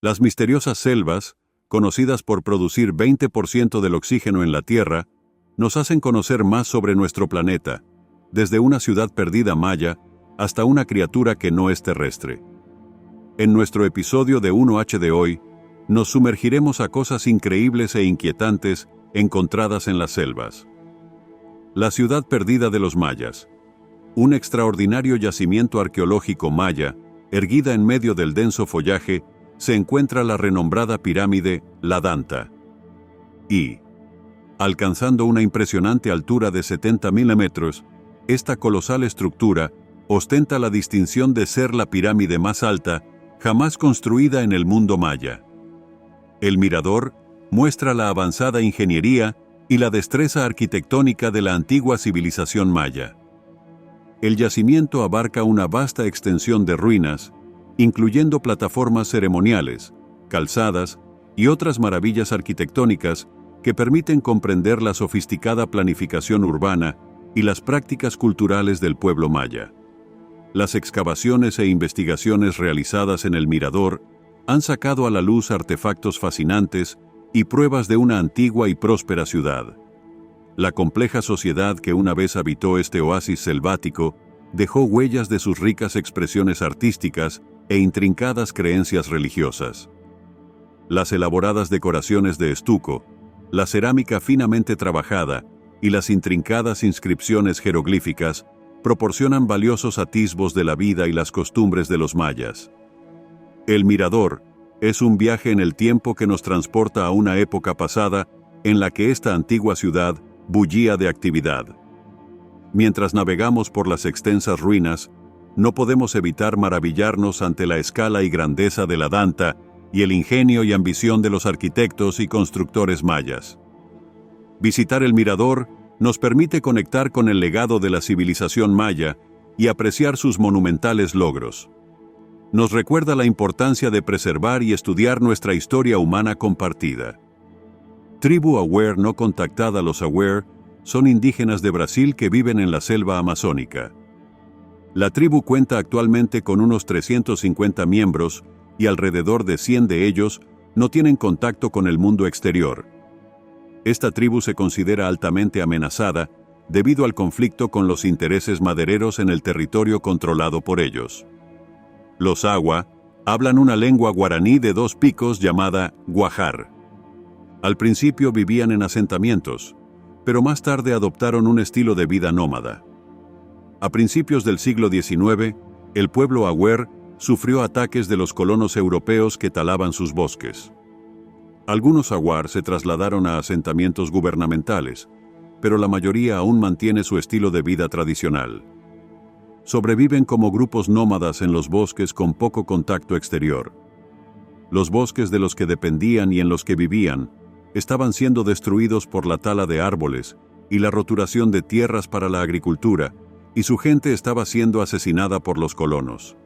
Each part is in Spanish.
Las misteriosas selvas, conocidas por producir 20% del oxígeno en la Tierra, nos hacen conocer más sobre nuestro planeta, desde una ciudad perdida maya hasta una criatura que no es terrestre. En nuestro episodio de 1H de hoy, nos sumergiremos a cosas increíbles e inquietantes encontradas en las selvas. La ciudad perdida de los mayas. Un extraordinario yacimiento arqueológico maya, erguida en medio del denso follaje, se encuentra la renombrada pirámide La Danta. Y, alcanzando una impresionante altura de 70.000 metros, esta colosal estructura ostenta la distinción de ser la pirámide más alta jamás construida en el mundo maya. El mirador muestra la avanzada ingeniería y la destreza arquitectónica de la antigua civilización maya. El yacimiento abarca una vasta extensión de ruinas, incluyendo plataformas ceremoniales, calzadas y otras maravillas arquitectónicas que permiten comprender la sofisticada planificación urbana y las prácticas culturales del pueblo maya. Las excavaciones e investigaciones realizadas en el mirador han sacado a la luz artefactos fascinantes y pruebas de una antigua y próspera ciudad. La compleja sociedad que una vez habitó este oasis selvático dejó huellas de sus ricas expresiones artísticas e intrincadas creencias religiosas. Las elaboradas decoraciones de estuco, la cerámica finamente trabajada y las intrincadas inscripciones jeroglíficas proporcionan valiosos atisbos de la vida y las costumbres de los mayas. El mirador es un viaje en el tiempo que nos transporta a una época pasada en la que esta antigua ciudad bullía de actividad. Mientras navegamos por las extensas ruinas, no podemos evitar maravillarnos ante la escala y grandeza de la Danta y el ingenio y ambición de los arquitectos y constructores mayas. Visitar el mirador nos permite conectar con el legado de la civilización maya y apreciar sus monumentales logros. Nos recuerda la importancia de preservar y estudiar nuestra historia humana compartida. Tribu Aware no contactada. Los Aware son indígenas de Brasil que viven en la selva amazónica. La tribu cuenta actualmente con unos 350 miembros y alrededor de 100 de ellos no tienen contacto con el mundo exterior. Esta tribu se considera altamente amenazada debido al conflicto con los intereses madereros en el territorio controlado por ellos. Los Awa hablan una lengua guaraní de dos picos llamada guajar. Al principio vivían en asentamientos, pero más tarde adoptaron un estilo de vida nómada. A principios del siglo XIX, el pueblo Aware sufrió ataques de los colonos europeos que talaban sus bosques. Algunos Awar se trasladaron a asentamientos gubernamentales, pero la mayoría aún mantiene su estilo de vida tradicional. Sobreviven como grupos nómadas en los bosques con poco contacto exterior. Los bosques de los que dependían y en los que vivían estaban siendo destruidos por la tala de árboles y la roturación de tierras para la agricultura, y su gente estaba siendo asesinada por los colonos.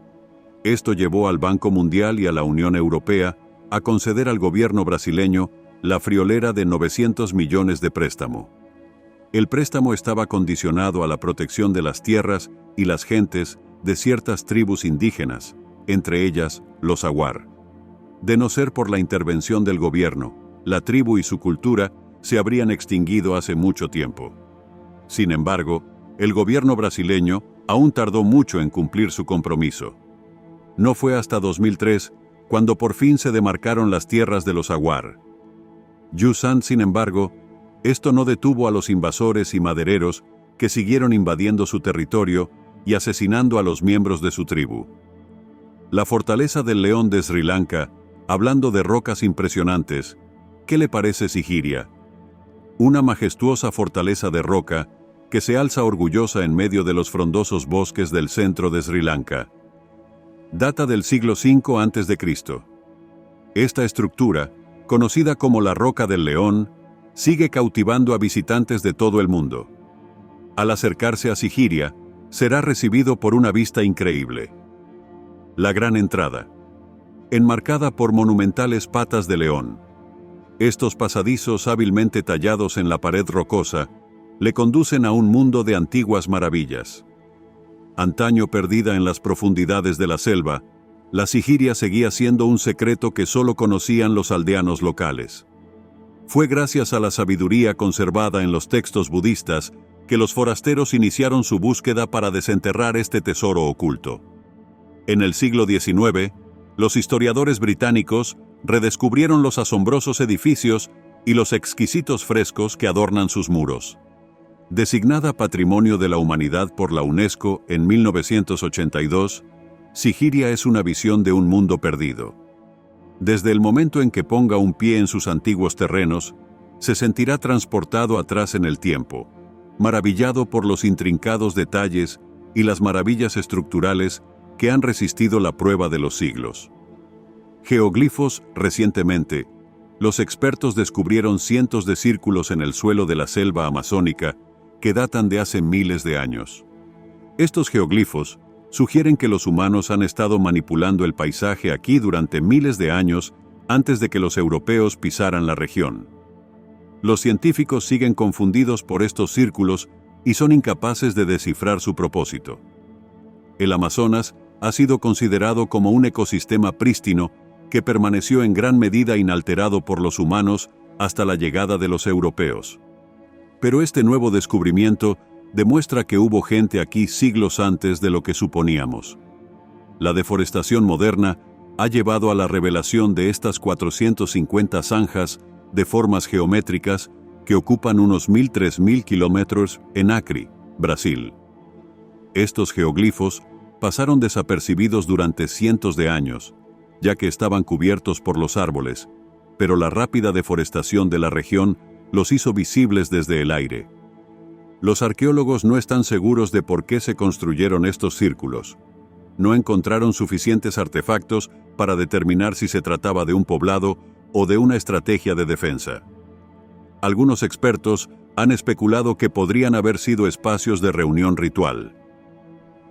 Esto llevó al Banco Mundial y a la Unión Europea a conceder al gobierno brasileño la friolera de 900 millones de préstamo. El préstamo estaba condicionado a la protección de las tierras y las gentes de ciertas tribus indígenas, entre ellas los Awar. De no ser por la intervención del gobierno, la tribu y su cultura se habrían extinguido hace mucho tiempo. Sin embargo, el gobierno brasileño aún tardó mucho en cumplir su compromiso. No fue hasta 2003 cuando por fin se demarcaron las tierras de los Awar. Yusan, sin embargo, esto no detuvo a los invasores y madereros que siguieron invadiendo su territorio y asesinando a los miembros de su tribu. La fortaleza del León de Sri Lanka, hablando de rocas impresionantes, ¿qué le parece Sigiriya? Una majestuosa fortaleza de roca que se alza orgullosa en medio de los frondosos bosques del centro de Sri Lanka. Data del siglo V a.C. Esta estructura, conocida como la Roca del León, sigue cautivando a visitantes de todo el mundo. Al acercarse a Sigiriya, será recibido por una vista increíble. La gran entrada, enmarcada por monumentales patas de león. Estos pasadizos hábilmente tallados en la pared rocosa le conducen a un mundo de antiguas maravillas. Antaño perdida en las profundidades de la selva, la Sigiria seguía siendo un secreto que solo conocían los aldeanos locales. Fue gracias a la sabiduría conservada en los textos budistas que los forasteros iniciaron su búsqueda para desenterrar este tesoro oculto. En el siglo XIX, los historiadores británicos redescubrieron los asombrosos edificios y los exquisitos frescos que adornan sus muros. Designada Patrimonio de la Humanidad por la UNESCO en 1982, Sigiria es una visión de un mundo perdido. Desde el momento en que ponga un pie en sus antiguos terrenos, se sentirá transportado atrás en el tiempo, maravillado por los intrincados detalles y las maravillas estructurales que han resistido la prueba de los siglos. Geoglifos. Recientemente, los expertos descubrieron cientos de círculos en el suelo de la selva amazónica que datan de hace miles de años. Estos geoglifos sugieren que los humanos han estado manipulando el paisaje aquí durante miles de años antes de que los europeos pisaran la región. Los científicos siguen confundidos por estos círculos y son incapaces de descifrar su propósito. El Amazonas ha sido considerado como un ecosistema prístino que permaneció en gran medida inalterado por los humanos hasta la llegada de los europeos. Pero este nuevo descubrimiento demuestra que hubo gente aquí siglos antes de lo que suponíamos. La deforestación moderna ha llevado a la revelación de estas 450 zanjas de formas geométricas que ocupan unos 1.000–3.000 kilómetros en Acre, Brasil. Estos geoglifos pasaron desapercibidos durante cientos de años, ya que estaban cubiertos por los árboles, pero la rápida deforestación de la región los hizo visibles desde el aire. Los arqueólogos no están seguros de por qué se construyeron estos círculos. No encontraron suficientes artefactos para determinar si se trataba de un poblado o de una estrategia de defensa. Algunos expertos han especulado que podrían haber sido espacios de reunión ritual.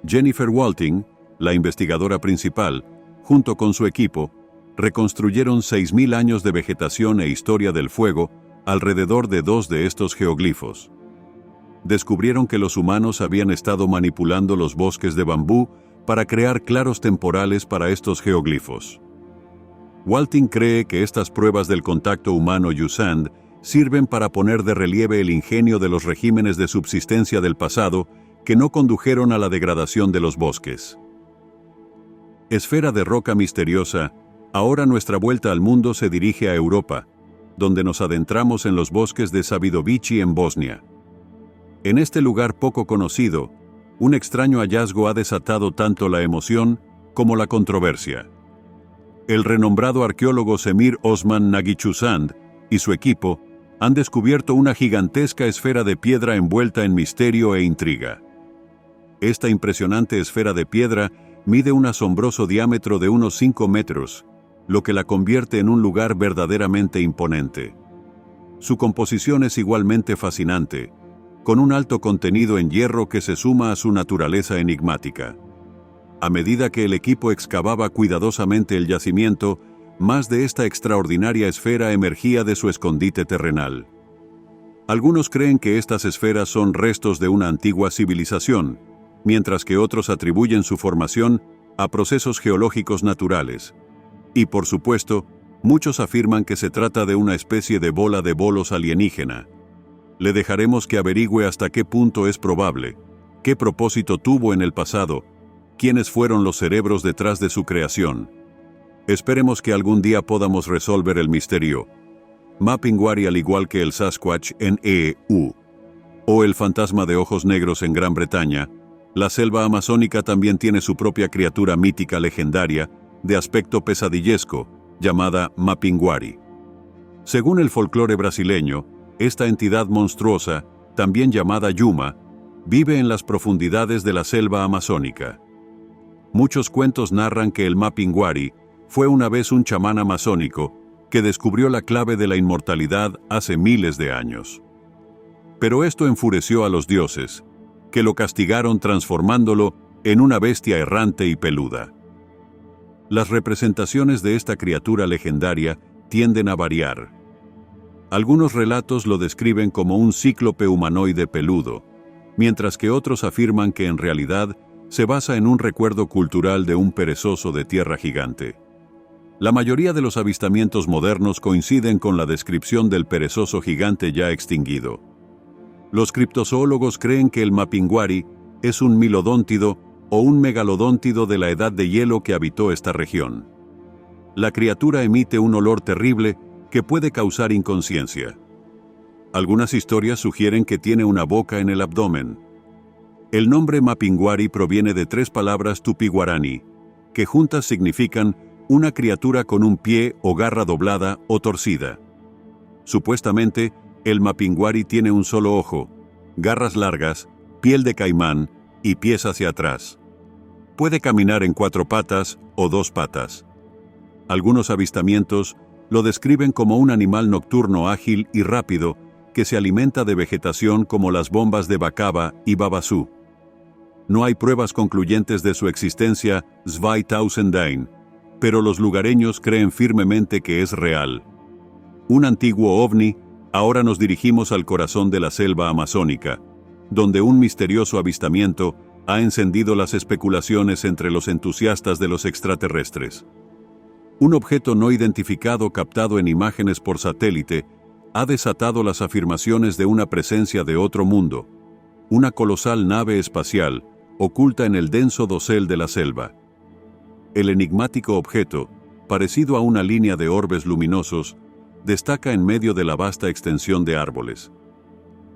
Jennifer Walting, la investigadora principal, junto con su equipo, reconstruyeron 6.000 años de vegetación e historia del fuego alrededor de 2 de estos geoglifos. Descubrieron que los humanos habían estado manipulando los bosques de bambú para crear claros temporales para estos geoglifos. Walting cree que estas pruebas del contacto humano-Yusand sirven para poner de relieve el ingenio de los regímenes de subsistencia del pasado que no condujeron a la degradación de los bosques. Esfera de roca misteriosa. Ahora nuestra vuelta al mundo se dirige a Europa, donde nos adentramos en los bosques de Savidovići en Bosnia. En este lugar poco conocido, un extraño hallazgo ha desatado tanto la emoción como la controversia. El renombrado arqueólogo Semir Osman Nagichusand y su equipo han descubierto una gigantesca esfera de piedra envuelta en misterio e intriga. Esta impresionante esfera de piedra mide un asombroso diámetro de unos 5 metros, lo que la convierte en un lugar verdaderamente imponente. Su composición es igualmente fascinante, con un alto contenido en hierro que se suma a su naturaleza enigmática. A medida que el equipo excavaba cuidadosamente el yacimiento, más de esta extraordinaria esfera emergía de su escondite terrenal. Algunos creen que estas esferas son restos de una antigua civilización, mientras que otros atribuyen su formación a procesos geológicos naturales. Y por supuesto, muchos afirman que se trata de una especie de bola de bolos alienígena. Le dejaremos que averigüe hasta qué punto es probable, qué propósito tuvo en el pasado, quiénes fueron los cerebros detrás de su creación. Esperemos que algún día podamos resolver el misterio. Mapinguari, al igual que el Sasquatch en EU, o el fantasma de ojos negros en Gran Bretaña, la selva amazónica también tiene su propia criatura mítica legendaria, de aspecto pesadillesco, llamada Mapinguari. Según el folclore brasileño, esta entidad monstruosa, también llamada Yuma, vive en las profundidades de la selva amazónica. Muchos cuentos narran que el Mapinguari fue una vez un chamán amazónico que descubrió la clave de la inmortalidad hace miles de años. Pero esto enfureció a los dioses, que lo castigaron transformándolo en una bestia errante y peluda. Las representaciones de esta criatura legendaria tienden a variar. Algunos relatos lo describen como un cíclope humanoide peludo, mientras que otros afirman que en realidad se basa en un recuerdo cultural de un perezoso de tierra gigante. La mayoría de los avistamientos modernos coinciden con la descripción del perezoso gigante ya extinguido. Los criptozoólogos creen que el mapinguari es un milodóntido o un megalodóntido de la edad de hielo que habitó esta región. La criatura emite un olor terrible que puede causar inconsciencia. Algunas historias sugieren que tiene una boca en el abdomen. El nombre mapinguari proviene de 3 palabras tupi-guaraní, que juntas significan una criatura con un pie o garra doblada o torcida. Supuestamente, el mapinguari tiene un solo ojo, garras largas, piel de caimán y pies hacia atrás. Puede caminar en 4 patas o 2 patas. Algunos avistamientos lo describen como un animal nocturno ágil y rápido que se alimenta de vegetación como las bombas de Bacaba y Babasú. No hay pruebas concluyentes de su existencia 2010, pero los lugareños creen firmemente que es real. Un antiguo ovni, ahora nos dirigimos al corazón de la selva amazónica, donde un misterioso avistamiento ha encendido las especulaciones entre los entusiastas de los extraterrestres. Un objeto no identificado captado en imágenes por satélite ha desatado las afirmaciones de una presencia de otro mundo, una colosal nave espacial oculta en el denso dosel de la selva. El enigmático objeto, parecido a una línea de orbes luminosos, destaca en medio de la vasta extensión de árboles.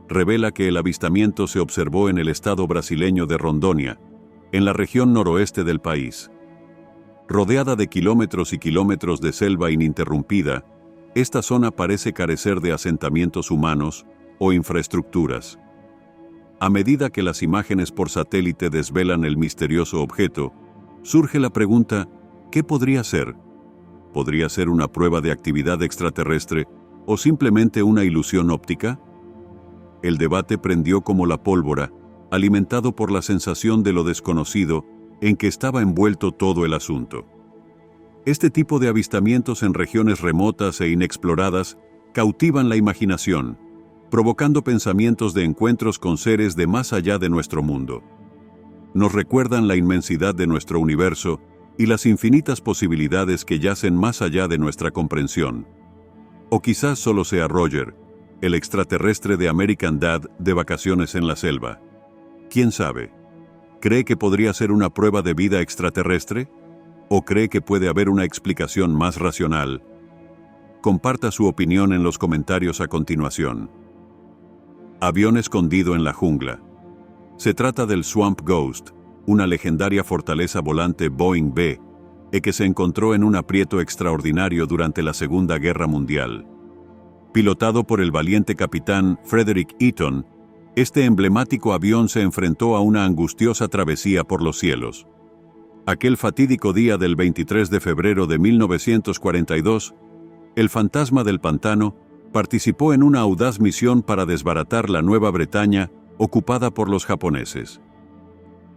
Revela que el avistamiento se observó en el estado brasileño de Rondônia, en la región noroeste del país. Rodeada de kilómetros y kilómetros de selva ininterrumpida, esta zona parece carecer de asentamientos humanos o infraestructuras. A medida que las imágenes por satélite desvelan el misterioso objeto, surge la pregunta, ¿qué podría ser? ¿Podría ser una prueba de actividad extraterrestre o simplemente una ilusión óptica? El debate prendió como la pólvora, alimentado por la sensación de lo desconocido en que estaba envuelto todo el asunto. Este tipo de avistamientos en regiones remotas e inexploradas cautivan la imaginación, provocando pensamientos de encuentros con seres de más allá de nuestro mundo. Nos recuerdan la inmensidad de nuestro universo y las infinitas posibilidades que yacen más allá de nuestra comprensión. O quizás solo sea Roger, el extraterrestre de American Dad de vacaciones en la selva. ¿Quién sabe? ¿Cree que podría ser una prueba de vida extraterrestre? ¿O cree que puede haber una explicación más racional? Comparta su opinión en los comentarios a continuación. Avión escondido en la jungla. Se trata del Swamp Ghost, una legendaria fortaleza volante Boeing B, que se encontró en un aprieto extraordinario durante la Segunda Guerra Mundial. Pilotado por el valiente capitán Frederick Eaton, este emblemático avión se enfrentó a una angustiosa travesía por los cielos. Aquel fatídico día del 23 de febrero de 1942, el fantasma del pantano participó en una audaz misión para desbaratar la Nueva Bretaña ocupada por los japoneses.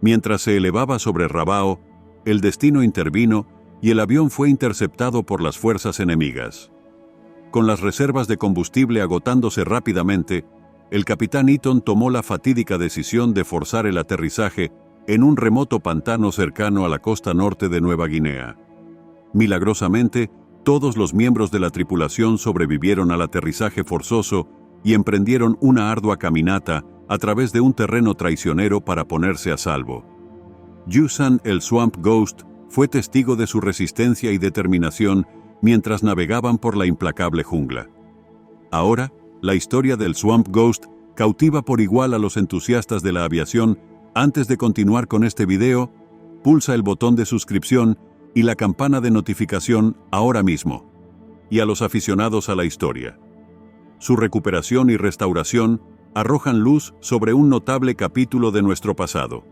Mientras se elevaba sobre Rabaul, el destino intervino y el avión fue interceptado por las fuerzas enemigas. Con las reservas de combustible agotándose rápidamente, el capitán Eaton tomó la fatídica decisión de forzar el aterrizaje en un remoto pantano cercano a la costa norte de Nueva Guinea. Milagrosamente, todos los miembros de la tripulación sobrevivieron al aterrizaje forzoso y emprendieron una ardua caminata a través de un terreno traicionero para ponerse a salvo. Yusan, el Swamp Ghost, fue testigo de su resistencia y determinación mientras navegaban por la implacable jungla. Ahora, la historia del Swamp Ghost cautiva por igual a los entusiastas de la aviación. Antes de continuar con este video, pulsa el botón de suscripción y la campana de notificación ahora mismo. Y a los aficionados a la historia. Su recuperación y restauración arrojan luz sobre un notable capítulo de nuestro pasado.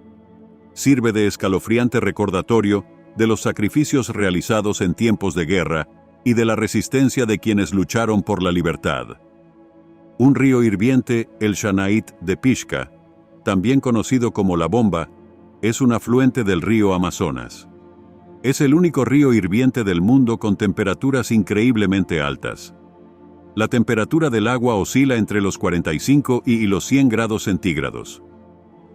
Sirve de escalofriante recordatorio de los sacrificios realizados en tiempos de guerra y de la resistencia de quienes lucharon por la libertad. Un río hirviente, el Shanait de Pishka, también conocido como La Bomba, es un afluente del río Amazonas. Es el único río hirviente del mundo con temperaturas increíblemente altas. La temperatura del agua oscila entre los 45 y los 100 grados centígrados.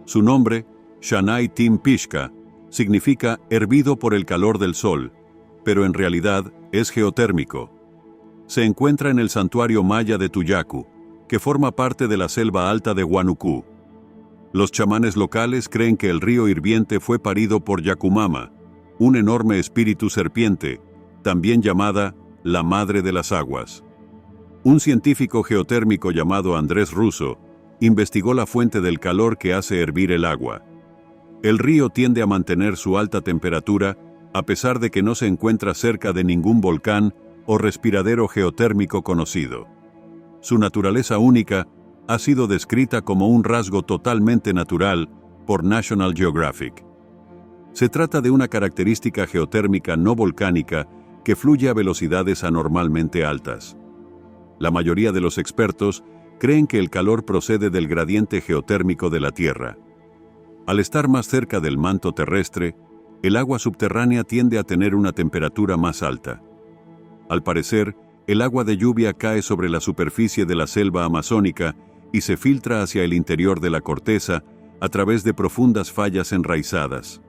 Su nombre, Shanai Tim Pishka, significa hervido por el calor del sol, pero en realidad es geotérmico. Se encuentra en el santuario maya de Tuyacu, que forma parte de la selva alta de Huánuco. Los chamanes locales creen que el río hirviente fue parido por Yacumama, un enorme espíritu serpiente, también llamada la Madre de las Aguas. Un científico geotérmico llamado Andrés Russo investigó la fuente del calor que hace hervir el agua. El río tiende a mantener su alta temperatura a pesar de que no se encuentra cerca de ningún volcán o respiradero geotérmico conocido. Su naturaleza única ha sido descrita como un rasgo totalmente natural por National Geographic. Se trata de una característica geotérmica no volcánica que fluye a velocidades anormalmente altas. La mayoría de los expertos creen que el calor procede del gradiente geotérmico de la Tierra. Al estar más cerca del manto terrestre, el agua subterránea tiende a tener una temperatura más alta. Al parecer, el agua de lluvia cae sobre la superficie de la selva amazónica y se filtra hacia el interior de la corteza a través de profundas fallas enraizadas.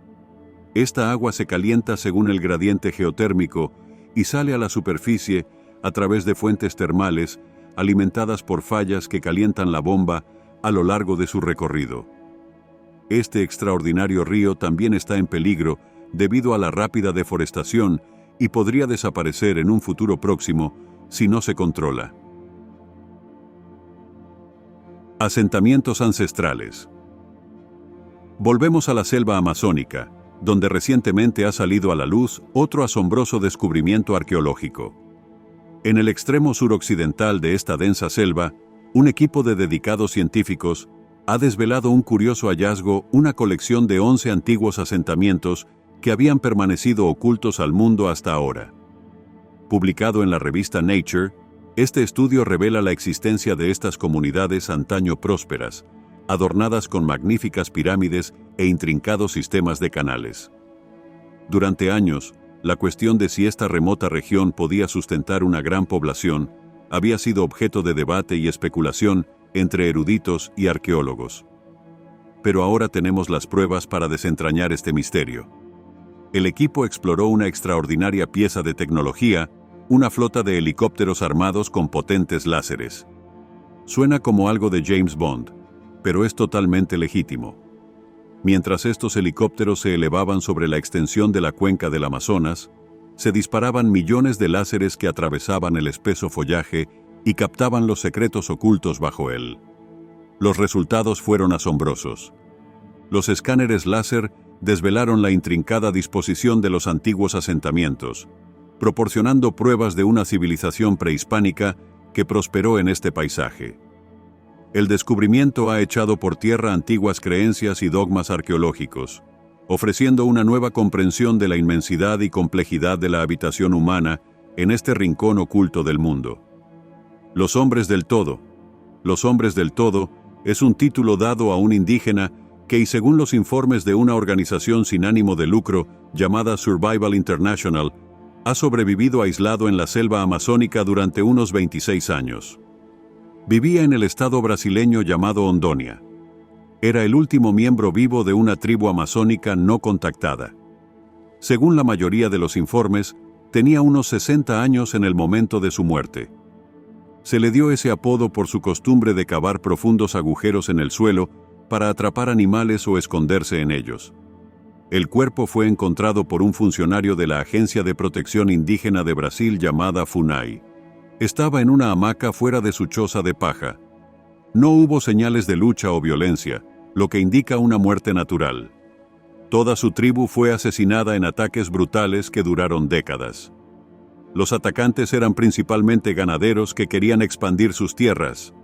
Esta agua se calienta según el gradiente geotérmico y sale a la superficie a través de fuentes termales alimentadas por fallas que calientan la bomba a lo largo de su recorrido. Este extraordinario río también está en peligro debido a la rápida deforestación y podría desaparecer en un futuro próximo si no se controla. Asentamientos ancestrales. Volvemos a la selva amazónica, donde recientemente ha salido a la luz otro asombroso descubrimiento arqueológico. En el extremo suroccidental de esta densa selva, un equipo de dedicados científicos ha desvelado un curioso hallazgo, una colección de 11 antiguos asentamientos que habían permanecido ocultos al mundo hasta ahora. Publicado en la revista Nature, este estudio revela la existencia de estas comunidades antaño prósperas, adornadas con magníficas pirámides e intrincados sistemas de canales. Durante años, la cuestión de si esta remota región podía sustentar una gran población había sido objeto de debate y especulación entre eruditos y arqueólogos. Pero ahora tenemos las pruebas para desentrañar este misterio. El equipo exploró una extraordinaria pieza de tecnología, una flota de helicópteros armados con potentes láseres. Suena como algo de James Bond, pero es totalmente legítimo. Mientras estos helicópteros se elevaban sobre la extensión de la cuenca del Amazonas, se disparaban millones de láseres que atravesaban el espeso follaje y captaban los secretos ocultos bajo él. Los resultados fueron asombrosos. Los escáneres láser desvelaron la intrincada disposición de los antiguos asentamientos, proporcionando pruebas de una civilización prehispánica que prosperó en este paisaje. El descubrimiento ha echado por tierra antiguas creencias y dogmas arqueológicos, ofreciendo una nueva comprensión de la inmensidad y complejidad de la habitación humana en este rincón oculto del mundo. Los hombres del todo. Los hombres del todo es un título dado a un indígena que, según los informes de una organización sin ánimo de lucro llamada Survival International, ha sobrevivido aislado en la selva amazónica durante unos 26 años. Vivía en el estado brasileño llamado Ondônia. Era el último miembro vivo de una tribu amazónica no contactada. Según la mayoría de los informes, tenía unos 60 años en el momento de su muerte. Se le dio ese apodo por su costumbre de cavar profundos agujeros en el suelo para atrapar animales o esconderse en ellos. El cuerpo fue encontrado por un funcionario de la Agencia de Protección Indígena de Brasil llamada FUNAI. Estaba en una hamaca fuera de su choza de paja. No hubo señales de lucha o violencia, lo que indica una muerte natural. Toda su tribu fue asesinada en ataques brutales que duraron décadas. Los atacantes eran principalmente ganaderos que querían expandir sus tierras.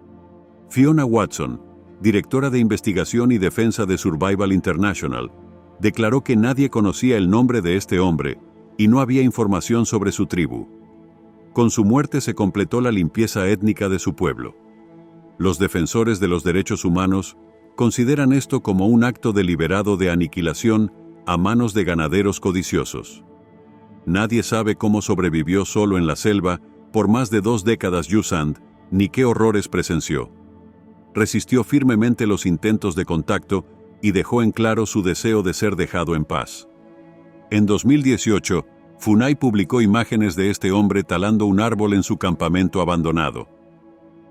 Fiona Watson, directora de investigación y defensa de Survival International, declaró que nadie conocía el nombre de este hombre y no había información sobre su tribu. Con su muerte se completó la limpieza étnica de su pueblo. Los defensores de los derechos humanos consideran esto como un acto deliberado de aniquilación a manos de ganaderos codiciosos. Nadie sabe cómo sobrevivió solo en la selva por más de 2 décadas Yusand, ni qué horrores presenció. Resistió firmemente los intentos de contacto y dejó en claro su deseo de ser dejado en paz. En 2018, FUNAI publicó imágenes de este hombre talando un árbol en su campamento abandonado.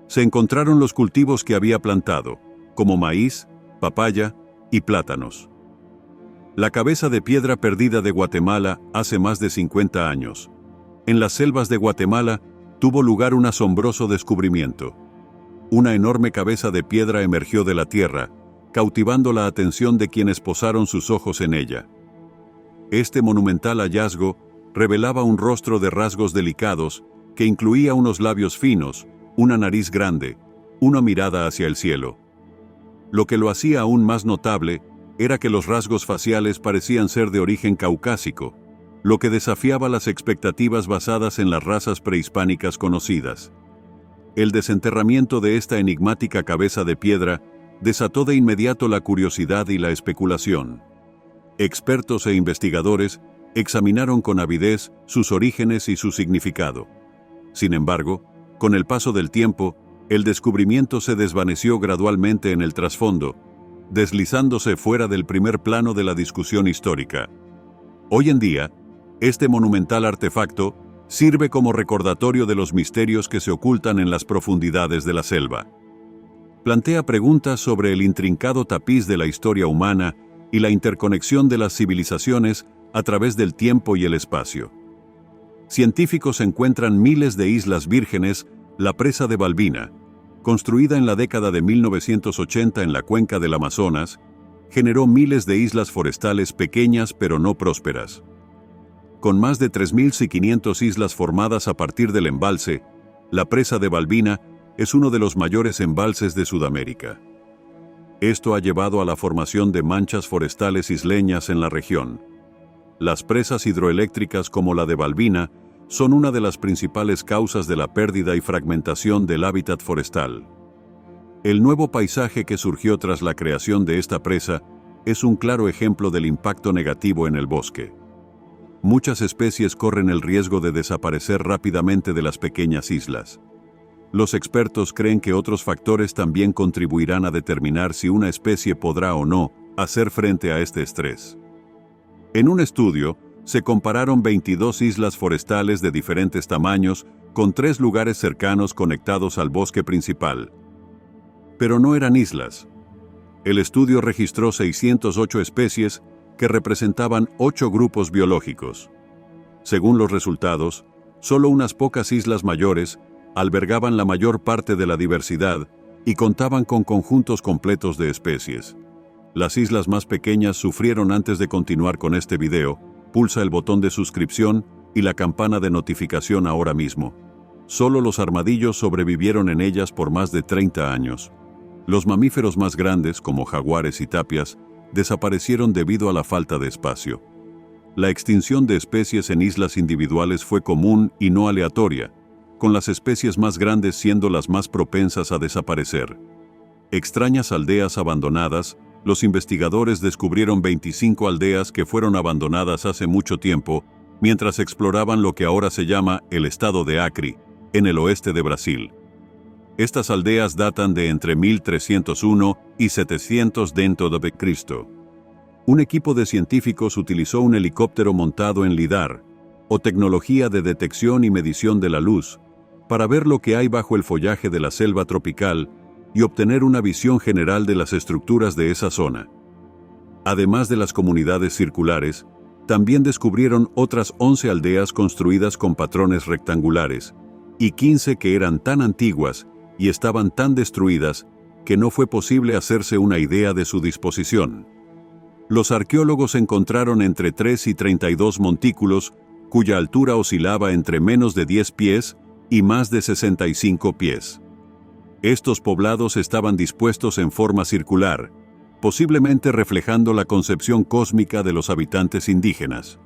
Se encontraron los cultivos que había plantado, como maíz, papaya y plátanos. La cabeza de piedra perdida de Guatemala hace más de 50 años. En las selvas de Guatemala tuvo lugar un asombroso descubrimiento. Una enorme cabeza de piedra emergió de la tierra, cautivando la atención de quienes posaron sus ojos en ella. Este monumental hallazgo revelaba un rostro de rasgos delicados que incluía unos labios finos, una nariz grande, una mirada hacia el cielo. Lo que lo hacía aún más notable era que los rasgos faciales parecían ser de origen caucásico, lo que desafiaba las expectativas basadas en las razas prehispánicas conocidas. El desenterramiento de esta enigmática cabeza de piedra desató de inmediato la curiosidad y la especulación. Expertos e investigadores examinaron con avidez sus orígenes y su significado. Sin embargo, con el paso del tiempo, el descubrimiento se desvaneció gradualmente en el trasfondo, deslizándose fuera del primer plano de la discusión histórica. Hoy en día, este monumental artefacto sirve como recordatorio de los misterios que se ocultan en las profundidades de la selva. Plantea preguntas sobre el intrincado tapiz de la historia humana y la interconexión de las civilizaciones a través del tiempo y el espacio. Científicos encuentran miles de islas vírgenes, la presa de Balbina, construida en la década de 1980 en la cuenca del Amazonas, generó miles de islas forestales pequeñas pero no prósperas. Con más de 3.500 islas formadas a partir del embalse, la presa de Balbina es uno de los mayores embalses de Sudamérica. Esto ha llevado a la formación de manchas forestales isleñas en la región. Las presas hidroeléctricas como la de Balbina son una de las principales causas de la pérdida y fragmentación del hábitat forestal. El nuevo paisaje que surgió tras la creación de esta presa es un claro ejemplo del impacto negativo en el bosque. Muchas especies corren el riesgo de desaparecer rápidamente de las pequeñas islas. Los expertos creen que otros factores también contribuirán a determinar si una especie podrá o no hacer frente a este estrés. En un estudio, se compararon 22 islas forestales de diferentes tamaños con 3 lugares cercanos conectados al bosque principal. Pero no eran islas. El estudio registró 608 especies que representaban 8 grupos biológicos. Según los resultados, solo unas pocas islas mayores albergaban la mayor parte de la diversidad y contaban con conjuntos completos de especies. Las islas más pequeñas sufrieron. Antes de continuar con este video, pulsa el botón de suscripción y la campana de notificación ahora mismo. Solo los armadillos sobrevivieron en ellas por más de 30 años. Los mamíferos más grandes, como jaguares y tapias, desaparecieron debido a la falta de espacio. La extinción de especies en islas individuales fue común y no aleatoria, con las especies más grandes siendo las más propensas a desaparecer. Extrañas aldeas abandonadas. Los investigadores descubrieron 25 aldeas que fueron abandonadas hace mucho tiempo, mientras exploraban lo que ahora se llama el estado de Acre, en el oeste de Brasil. Estas aldeas datan de entre 1301 y 700 d.C. Un equipo de científicos utilizó un helicóptero montado en LIDAR, o tecnología de detección y medición de la luz, para ver lo que hay bajo el follaje de la selva tropical y obtener una visión general de las estructuras de esa zona. Además de las comunidades circulares, también descubrieron otras 11 aldeas construidas con patrones rectangulares, y 15 que eran tan antiguas y estaban tan destruidas que no fue posible hacerse una idea de su disposición. Los arqueólogos encontraron entre 3 y 32 montículos, cuya altura oscilaba entre menos de 10 pies y más de 65 pies. Estos poblados estaban dispuestos en forma circular, posiblemente reflejando la concepción cósmica de los habitantes indígenas.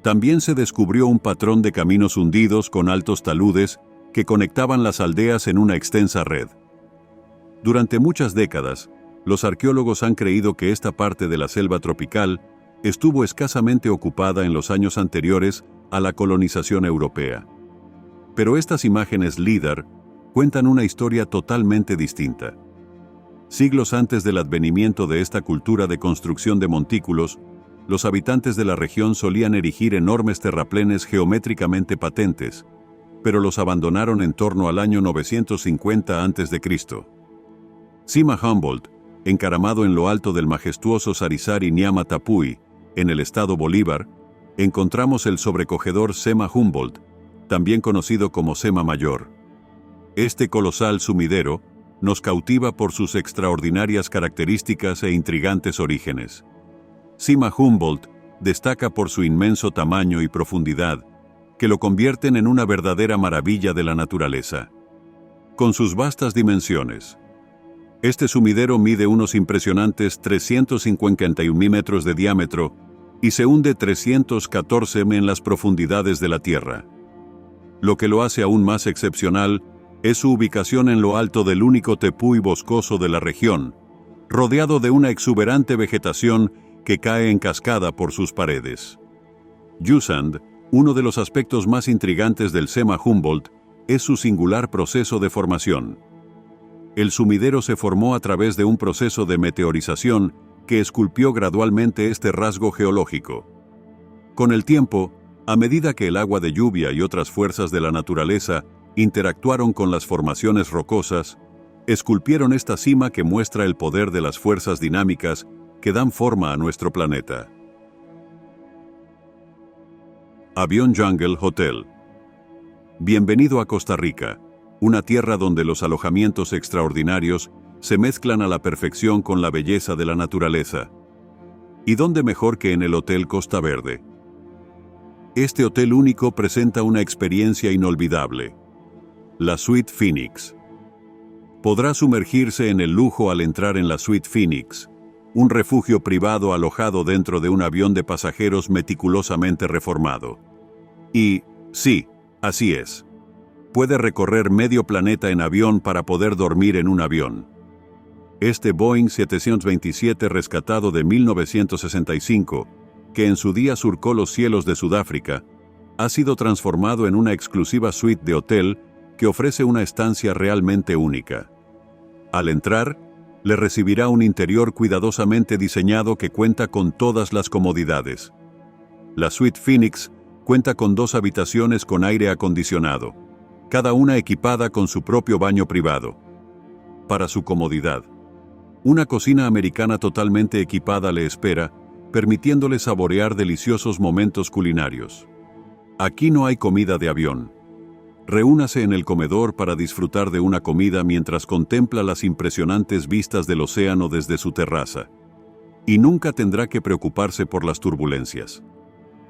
También se descubrió un patrón de caminos hundidos con altos taludes que conectaban las aldeas en una extensa red. Durante muchas décadas, los arqueólogos han creído que esta parte de la selva tropical estuvo escasamente ocupada en los años anteriores a la colonización europea. Pero estas imágenes LIDAR cuentan una historia totalmente distinta. Siglos antes del advenimiento de esta cultura de construcción de montículos, los habitantes de la región solían erigir enormes terraplenes geométricamente patentes, pero los abandonaron en torno al año 950 a.C. Sima Humboldt, encaramado en lo alto del majestuoso Sarisari Nyama Tapui, en el estado Bolívar, encontramos el sobrecogedor Sema Humboldt, también conocido como Sema Mayor. Este colosal sumidero nos cautiva por sus extraordinarias características e intrigantes orígenes. Sima Humboldt destaca por su inmenso tamaño y profundidad, que lo convierten en una verdadera maravilla de la naturaleza. Con sus vastas dimensiones, este sumidero mide unos impresionantes 351 metros de diámetro y se hunde 314 en las profundidades de la Tierra. Lo que lo hace aún más excepcional es su ubicación en lo alto del único tepuy boscoso de la región, rodeado de una exuberante vegetación que cae en cascada por sus paredes. Yusand, uno de los aspectos más intrigantes del Sema Humboldt, es su singular proceso de formación. El sumidero se formó a través de un proceso de meteorización que esculpió gradualmente este rasgo geológico. Con el tiempo, a medida que el agua de lluvia y otras fuerzas de la naturaleza interactuaron con las formaciones rocosas, esculpieron esta cima que muestra el poder de las fuerzas dinámicas que dan forma a nuestro planeta. Avión Jungle Hotel. Bienvenido a Costa Rica, una tierra donde los alojamientos extraordinarios se mezclan a la perfección con la belleza de la naturaleza. ¿Y dónde mejor que en el Hotel Costa Verde? Este hotel único presenta una experiencia inolvidable. La Suite Phoenix. Podrá sumergirse en el lujo al entrar en la Suite Phoenix, un refugio privado alojado dentro de un avión de pasajeros meticulosamente reformado. Y, sí, así es. Puede recorrer medio planeta en avión para poder dormir en un avión. Este Boeing 727 rescatado de 1965, que en su día surcó los cielos de Sudáfrica, ha sido transformado en una exclusiva suite de hotel que ofrece una estancia realmente única. Al entrar, le recibirá un interior cuidadosamente diseñado que cuenta con todas las comodidades. La Suite Phoenix cuenta con 2 habitaciones con aire acondicionado, cada una equipada con su propio baño privado. Para su comodidad, una cocina americana totalmente equipada le espera, permitiéndole saborear deliciosos momentos culinarios. Aquí no hay comida de avión. Reúnase en el comedor para disfrutar de una comida mientras contempla las impresionantes vistas del océano desde su terraza. Y nunca tendrá que preocuparse por las turbulencias.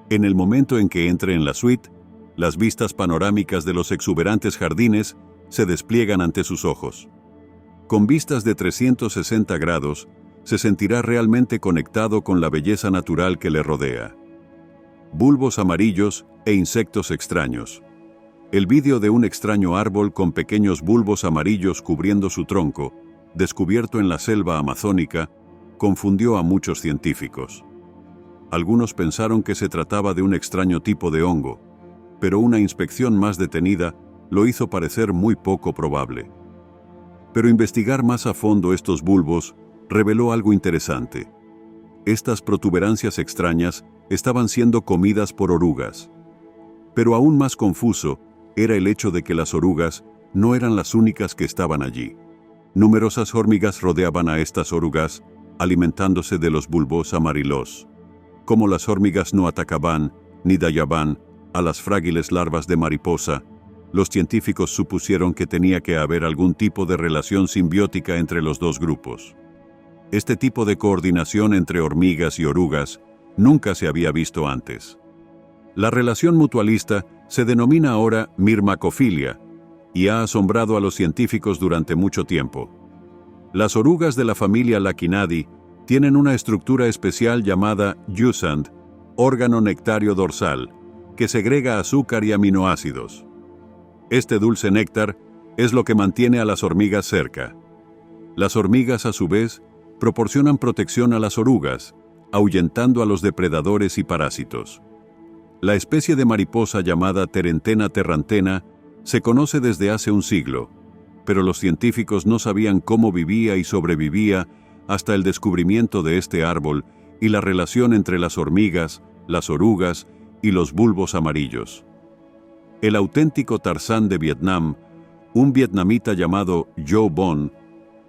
En el momento en que entre en la suite, las vistas panorámicas de los exuberantes jardines se despliegan ante sus ojos. Con vistas de 360 grados, se sentirá realmente conectado con la belleza natural que le rodea. Bulbos amarillos e insectos extraños. El vídeo de un extraño árbol con pequeños bulbos amarillos cubriendo su tronco, descubierto en la selva amazónica, confundió a muchos científicos. Algunos pensaron que se trataba de un extraño tipo de hongo, pero una inspección más detenida lo hizo parecer muy poco probable. Pero investigar más a fondo estos bulbos reveló algo interesante. Estas protuberancias extrañas estaban siendo comidas por orugas. Pero aún más confuso era el hecho de que las orugas no eran las únicas que estaban allí. Numerosas hormigas rodeaban a estas orugas, alimentándose de los bulbos amarillos. Como las hormigas no atacaban, ni dañaban, a las frágiles larvas de mariposa, los científicos supusieron que tenía que haber algún tipo de relación simbiótica entre los dos grupos. Este tipo de coordinación entre hormigas y orugas nunca se había visto antes. La relación mutualista se denomina ahora mirmacofilia y ha asombrado a los científicos durante mucho tiempo. Las orugas de la familia Lacinidae tienen una estructura especial llamada Yusand, órgano nectario dorsal, que segrega azúcar y aminoácidos. Este dulce néctar es lo que mantiene a las hormigas cerca. Las hormigas, a su vez, proporcionan protección a las orugas, ahuyentando a los depredadores y parásitos. La especie de mariposa llamada Terentena terrantena se conoce desde hace un siglo, pero los científicos no sabían cómo vivía y sobrevivía hasta el descubrimiento de este árbol y la relación entre las hormigas, las orugas y los bulbos amarillos. El auténtico Tarzán de Vietnam, un vietnamita llamado Joe Bon,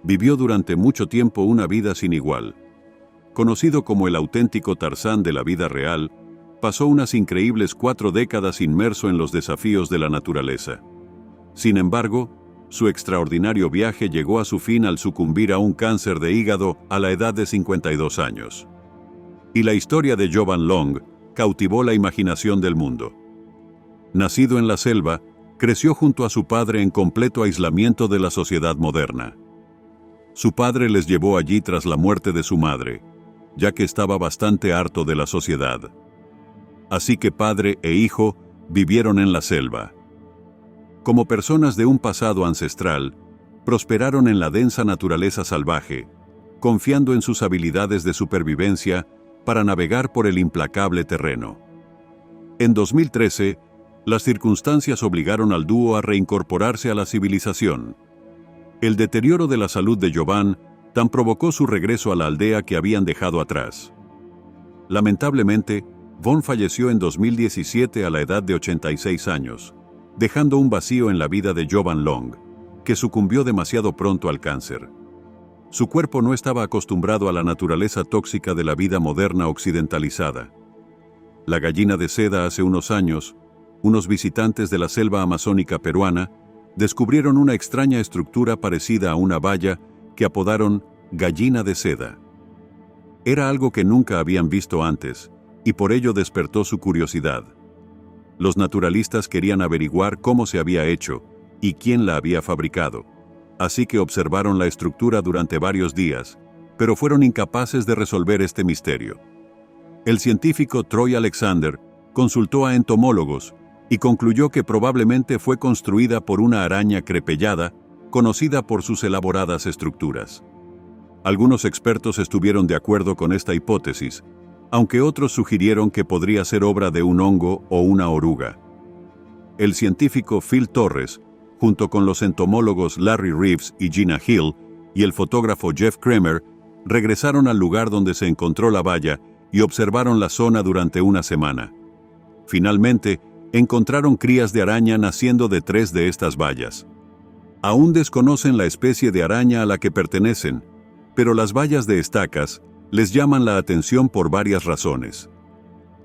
vivió durante mucho tiempo una vida sin igual. Conocido como el auténtico Tarzán de la vida real, pasó unas increíbles 4 décadas inmerso en los desafíos de la naturaleza. Sin embargo, su extraordinario viaje llegó a su fin al sucumbir a un cáncer de hígado a la edad de 52 años. Y la historia de Joe Van Long cautivó la imaginación del mundo. Nacido en la selva, creció junto a su padre en completo aislamiento de la sociedad moderna. Su padre les llevó allí tras la muerte de su madre, ya que estaba bastante harto de la sociedad. Así que padre e hijo vivieron en la selva. Como personas de un pasado ancestral, prosperaron en la densa naturaleza salvaje, confiando en sus habilidades de supervivencia para navegar por el implacable terreno. En 2013, las circunstancias obligaron al dúo a reincorporarse a la civilización. El deterioro de la salud de Jovan tan provocó su regreso a la aldea que habían dejado atrás. Lamentablemente, Von falleció en 2017 a la edad de 86 años, dejando un vacío en la vida de Joe Van Long, que sucumbió demasiado pronto al cáncer. Su cuerpo no estaba acostumbrado a la naturaleza tóxica de la vida moderna occidentalizada. La gallina de seda hace unos años, unos visitantes de la selva amazónica peruana descubrieron una extraña estructura parecida a una valla que apodaron gallina de seda. Era algo que nunca habían visto antes, y por ello despertó su curiosidad. Los naturalistas querían averiguar cómo se había hecho y quién la había fabricado, así que observaron la estructura durante varios días, pero fueron incapaces de resolver este misterio. El científico Troy Alexander consultó a entomólogos y concluyó que probablemente fue construida por una araña crepellada, conocida por sus elaboradas estructuras. Algunos expertos estuvieron de acuerdo con esta hipótesis, aunque otros sugirieron que podría ser obra de un hongo o una oruga. El científico Phil Torres, junto con los entomólogos Larry Reeves y Gina Hill, y el fotógrafo Jeff Kramer, regresaron al lugar donde se encontró la valla y observaron la zona durante una semana. Finalmente, encontraron crías de araña naciendo de 3 de estas vallas. Aún desconocen la especie de araña a la que pertenecen, pero las vallas de estacas les llaman la atención por varias razones.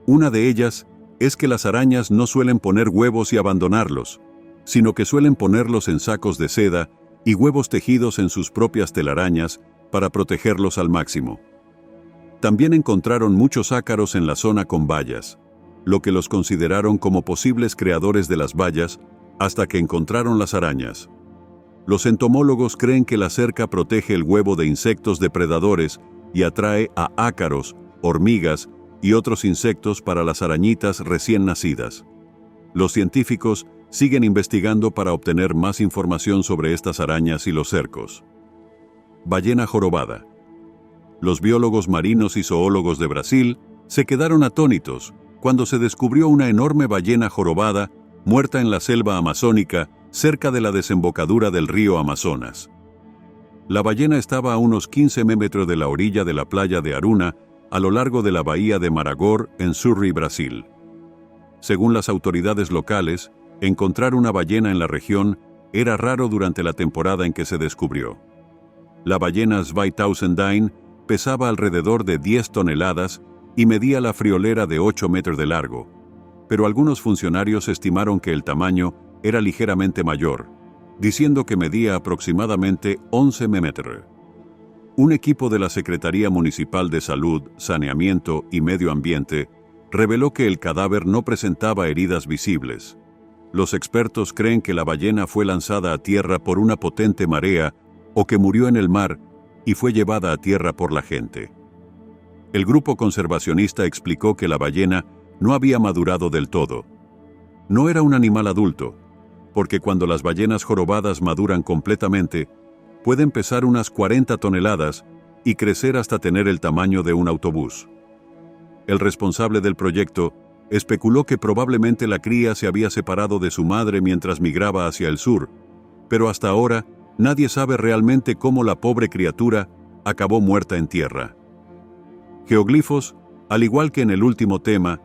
Una de ellas es que las arañas no suelen poner huevos y abandonarlos, sino que suelen ponerlos en sacos de seda y huevos tejidos en sus propias telarañas para protegerlos al máximo. También encontraron muchos ácaros en la zona con vallas, lo que los consideraron como posibles creadores de las vallas hasta que encontraron las arañas. Los entomólogos creen que la cerca protege el huevo de insectos depredadores y atrae a ácaros, hormigas y otros insectos para las arañitas recién nacidas. Los científicos siguen investigando para obtener más información sobre estas arañas y los cercos. Ballena jorobada. Los biólogos marinos y zoólogos de Brasil se quedaron atónitos cuando se descubrió una enorme ballena jorobada muerta en la selva amazónica cerca de la desembocadura del río Amazonas. La ballena estaba a unos 15 metros de la orilla de la playa de Aruna, a lo largo de la bahía de Maragor, en Surrey, Brasil. Según las autoridades locales, encontrar una ballena en la región era raro durante la temporada en que se descubrió. La ballena Zweitausendine pesaba alrededor de 10 toneladas y medía la friolera de 8 metros de largo, pero algunos funcionarios estimaron que el tamaño era ligeramente mayor, diciendo que medía aproximadamente 11 metros. Un equipo de la Secretaría Municipal de Salud, Saneamiento y Medio Ambiente reveló que el cadáver no presentaba heridas visibles. Los expertos creen que la ballena fue lanzada a tierra por una potente marea o que murió en el mar y fue llevada a tierra por la gente. El grupo conservacionista explicó que la ballena no había madurado del todo. No era un animal adulto, porque cuando las ballenas jorobadas maduran completamente, pueden pesar unas 40 toneladas y crecer hasta tener el tamaño de un autobús. El responsable del proyecto especuló que probablemente la cría se había separado de su madre mientras migraba hacia el sur, pero hasta ahora Nadie sabe realmente cómo la pobre criatura acabó muerta en tierra. Geoglifos, al igual que en el último tema,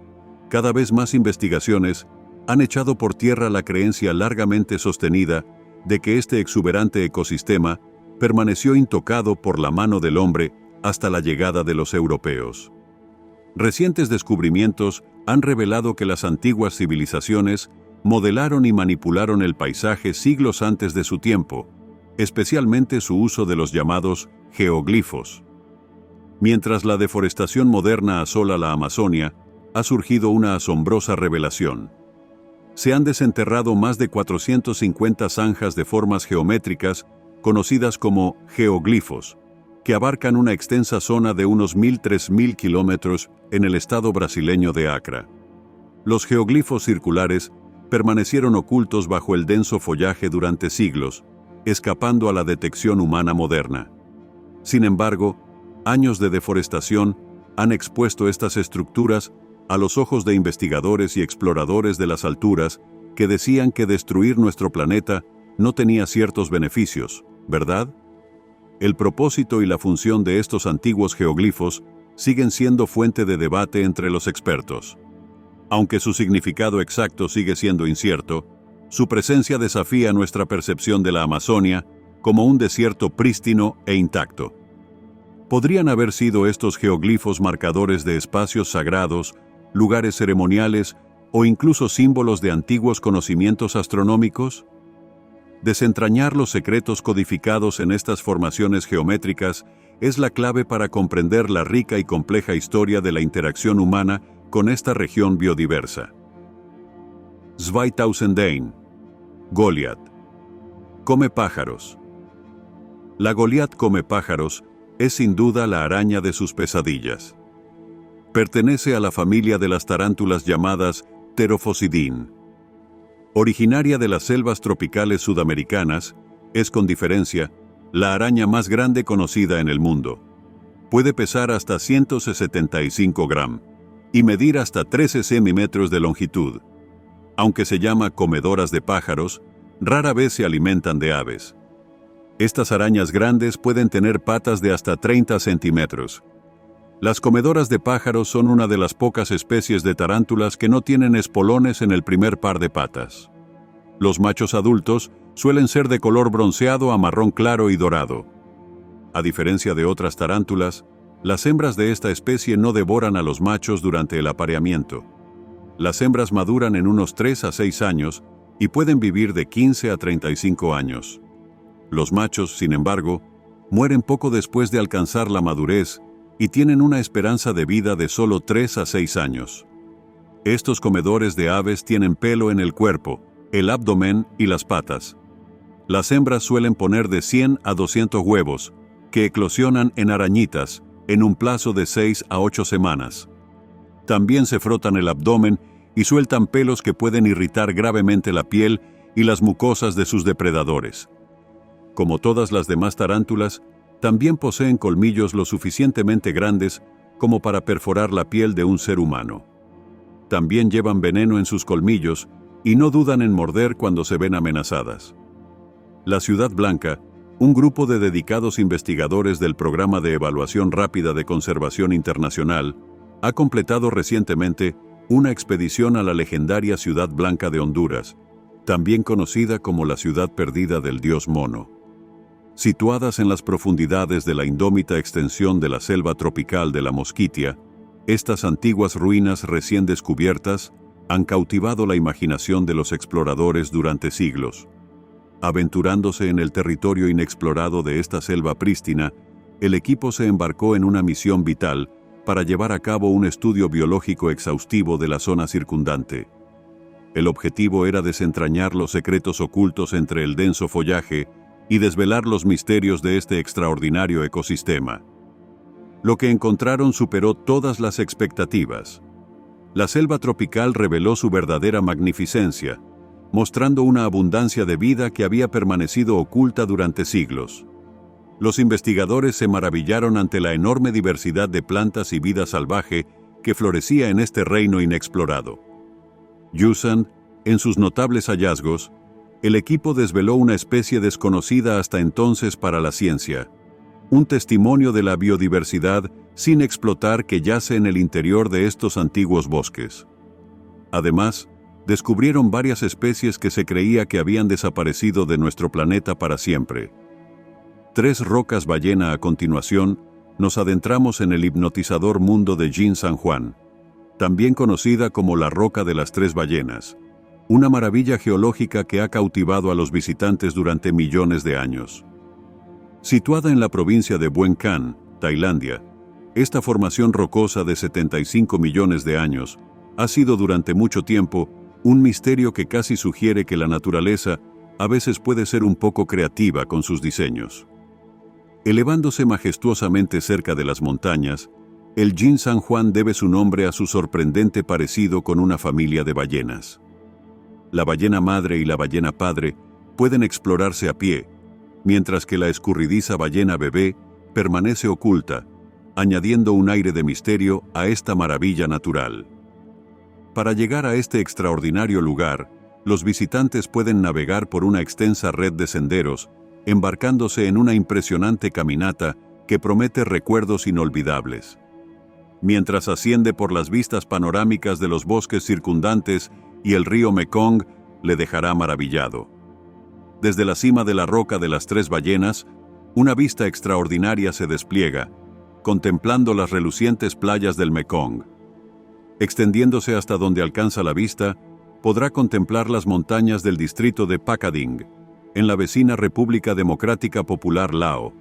cada vez más investigaciones han echado por tierra la creencia largamente sostenida de que este exuberante ecosistema permaneció intocado por la mano del hombre hasta la llegada de los europeos. Recientes descubrimientos han revelado que las antiguas civilizaciones modelaron y manipularon el paisaje siglos antes de su tiempo, especialmente su uso de los llamados geoglifos. Mientras la deforestación moderna asola la Amazonia, ha surgido una asombrosa revelación. Se han desenterrado más de 450 zanjas de formas geométricas conocidas como geoglifos, que abarcan una extensa zona de unos 1.000–3.000 kilómetros en el estado brasileño de Acre. Los geoglifos circulares permanecieron ocultos bajo el denso follaje durante siglos, escapando a la detección humana moderna. Sin embargo, años de deforestación han expuesto estas estructuras a los ojos de investigadores y exploradores de las alturas que decían que destruir nuestro planeta no tenía ciertos beneficios, ¿verdad? El propósito y la función de estos antiguos geoglifos siguen siendo fuente de debate entre los expertos. Aunque su significado exacto sigue siendo incierto, su presencia desafía nuestra percepción de la Amazonia como un desierto prístino e intacto. ¿Podrían haber sido estos geoglifos marcadores de espacios sagrados, lugares ceremoniales o incluso símbolos de antiguos conocimientos astronómicos? Desentrañar los secretos codificados en estas formaciones geométricas es la clave para comprender la rica y compleja historia de la interacción humana con esta región biodiversa. 2001. Goliat. Come pájaros. La Goliat come pájaros es sin duda la araña de sus pesadillas. Pertenece a la familia de las tarántulas llamadas Pterophosidin. Originaria de las selvas tropicales sudamericanas, es con diferencia la araña más grande conocida en el mundo. Puede pesar hasta 175 gramos y medir hasta 13 centímetros de longitud. Aunque se llama comedoras de pájaros, rara vez se alimentan de aves. Estas arañas grandes pueden tener patas de hasta 30 centímetros. Las comedoras de pájaros son una de las pocas especies de tarántulas que no tienen espolones en el primer par de patas. Los machos adultos suelen ser de color bronceado a marrón claro y dorado. A diferencia de otras tarántulas, las hembras de esta especie no devoran a los machos durante el apareamiento. Las hembras maduran en unos 3 a 6 años y pueden vivir de 15 a 35 años. Los machos, sin embargo, mueren poco después de alcanzar la madurez y tienen una esperanza de vida de solo 3 a 6 años. Estos comedores de aves tienen pelo en el cuerpo, el abdomen y las patas. Las hembras suelen poner de 100 a 200 huevos, que eclosionan en arañitas, en un plazo de 6 a 8 semanas. También se frotan el abdomen y sueltan pelos que pueden irritar gravemente la piel y las mucosas de sus depredadores. Como todas las demás tarántulas, también poseen colmillos lo suficientemente grandes como para perforar la piel de un ser humano. También llevan veneno en sus colmillos y no dudan en morder cuando se ven amenazadas. La Ciudad Blanca, un grupo de dedicados investigadores del Programa de Evaluación Rápida de Conservación Internacional, ha completado recientemente una expedición a la legendaria Ciudad Blanca de Honduras, también conocida como la ciudad perdida del dios mono. Situadas en las profundidades de la indómita extensión de la selva tropical de la Mosquitia, estas antiguas ruinas recién descubiertas han cautivado la imaginación de los exploradores durante siglos. Aventurándose en el territorio inexplorado de esta selva prístina, el equipo se embarcó en una misión vital para llevar a cabo un estudio biológico exhaustivo de la zona circundante. El objetivo era desentrañar los secretos ocultos entre el denso follaje y desvelar los misterios de este extraordinario ecosistema. Lo que encontraron superó todas las expectativas. La selva tropical reveló su verdadera magnificencia, mostrando una abundancia de vida que había permanecido oculta durante siglos. Los investigadores se maravillaron ante la enorme diversidad de plantas y vida salvaje que florecía en este reino inexplorado. Yusan, en sus notables hallazgos, el equipo desveló una especie desconocida hasta entonces para la ciencia, un testimonio de la biodiversidad sin explotar que yace en el interior de estos antiguos bosques. Además, descubrieron varias especies que se creía que habían desaparecido de nuestro planeta para siempre. 3 rocas ballena. A continuación, nos adentramos en el hipnotizador mundo de Jin San Juan, también conocida como la Roca de las 3 ballenas, una maravilla geológica que ha cautivado a los visitantes durante millones de años. Situada en la provincia de Buen Can, Tailandia, esta formación rocosa de 75 millones de años ha sido durante mucho tiempo un misterio que casi sugiere que la naturaleza a veces puede ser un poco creativa con sus diseños. Elevándose majestuosamente cerca de las montañas, el Jin San Juan debe su nombre a su sorprendente parecido con una familia de ballenas. La ballena madre y la ballena padre pueden explorarse a pie, mientras que la escurridiza ballena bebé permanece oculta, añadiendo un aire de misterio a esta maravilla natural. Para llegar a este extraordinario lugar, los visitantes pueden navegar por una extensa red de senderos, embarcándose en una impresionante caminata que promete recuerdos inolvidables. Mientras asciende por las vistas panorámicas de los bosques circundantes y el río Mekong, le dejará maravillado. Desde la cima de la Roca de las 3 ballenas, una vista extraordinaria se despliega, contemplando las relucientes playas del Mekong. Extendiéndose hasta donde alcanza la vista, podrá contemplar las montañas del distrito de Pakading, en la vecina República Democrática Popular Lao,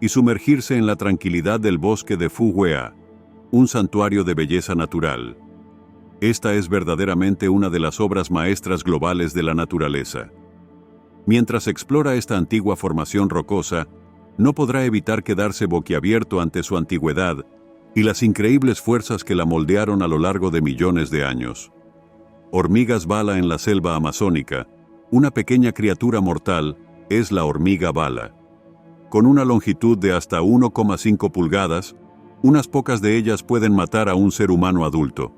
y sumergirse en la tranquilidad del bosque de Phu Huea, un santuario de belleza natural. Esta es verdaderamente una de las obras maestras globales de la naturaleza. Mientras explora esta antigua formación rocosa, no podrá evitar quedarse boquiabierto ante su antigüedad y las increíbles fuerzas que la moldearon a lo largo de millones de años. Hormigas bala en la selva amazónica, una pequeña criatura mortal es la hormiga bala. Con una longitud de hasta 1,5 pulgadas, unas pocas de ellas pueden matar a un ser humano adulto.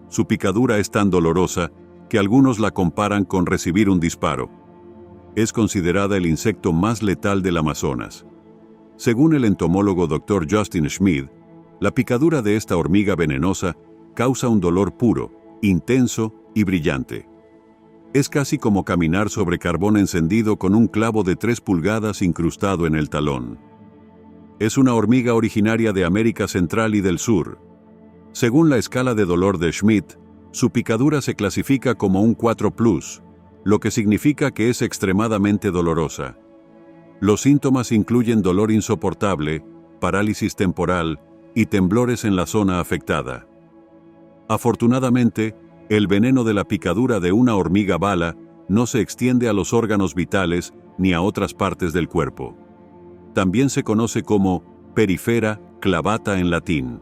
Su picadura es tan dolorosa que algunos la comparan con recibir un disparo. Es considerada el insecto más letal del Amazonas. Según el entomólogo Dr. Justin Schmid, la picadura de esta hormiga venenosa causa un dolor puro, intenso y brillante. Es casi como caminar sobre carbón encendido con un clavo de 3 pulgadas incrustado en el talón. Es una hormiga originaria de América Central y del Sur. Según la escala de dolor de Schmid, su picadura se clasifica como un 4+, lo que significa que es extremadamente dolorosa. Los síntomas incluyen dolor insoportable, parálisis temporal y temblores en la zona afectada. Afortunadamente, el veneno de la picadura de una hormiga bala no se extiende a los órganos vitales ni a otras partes del cuerpo. También se conoce como Perifera clavata en latín.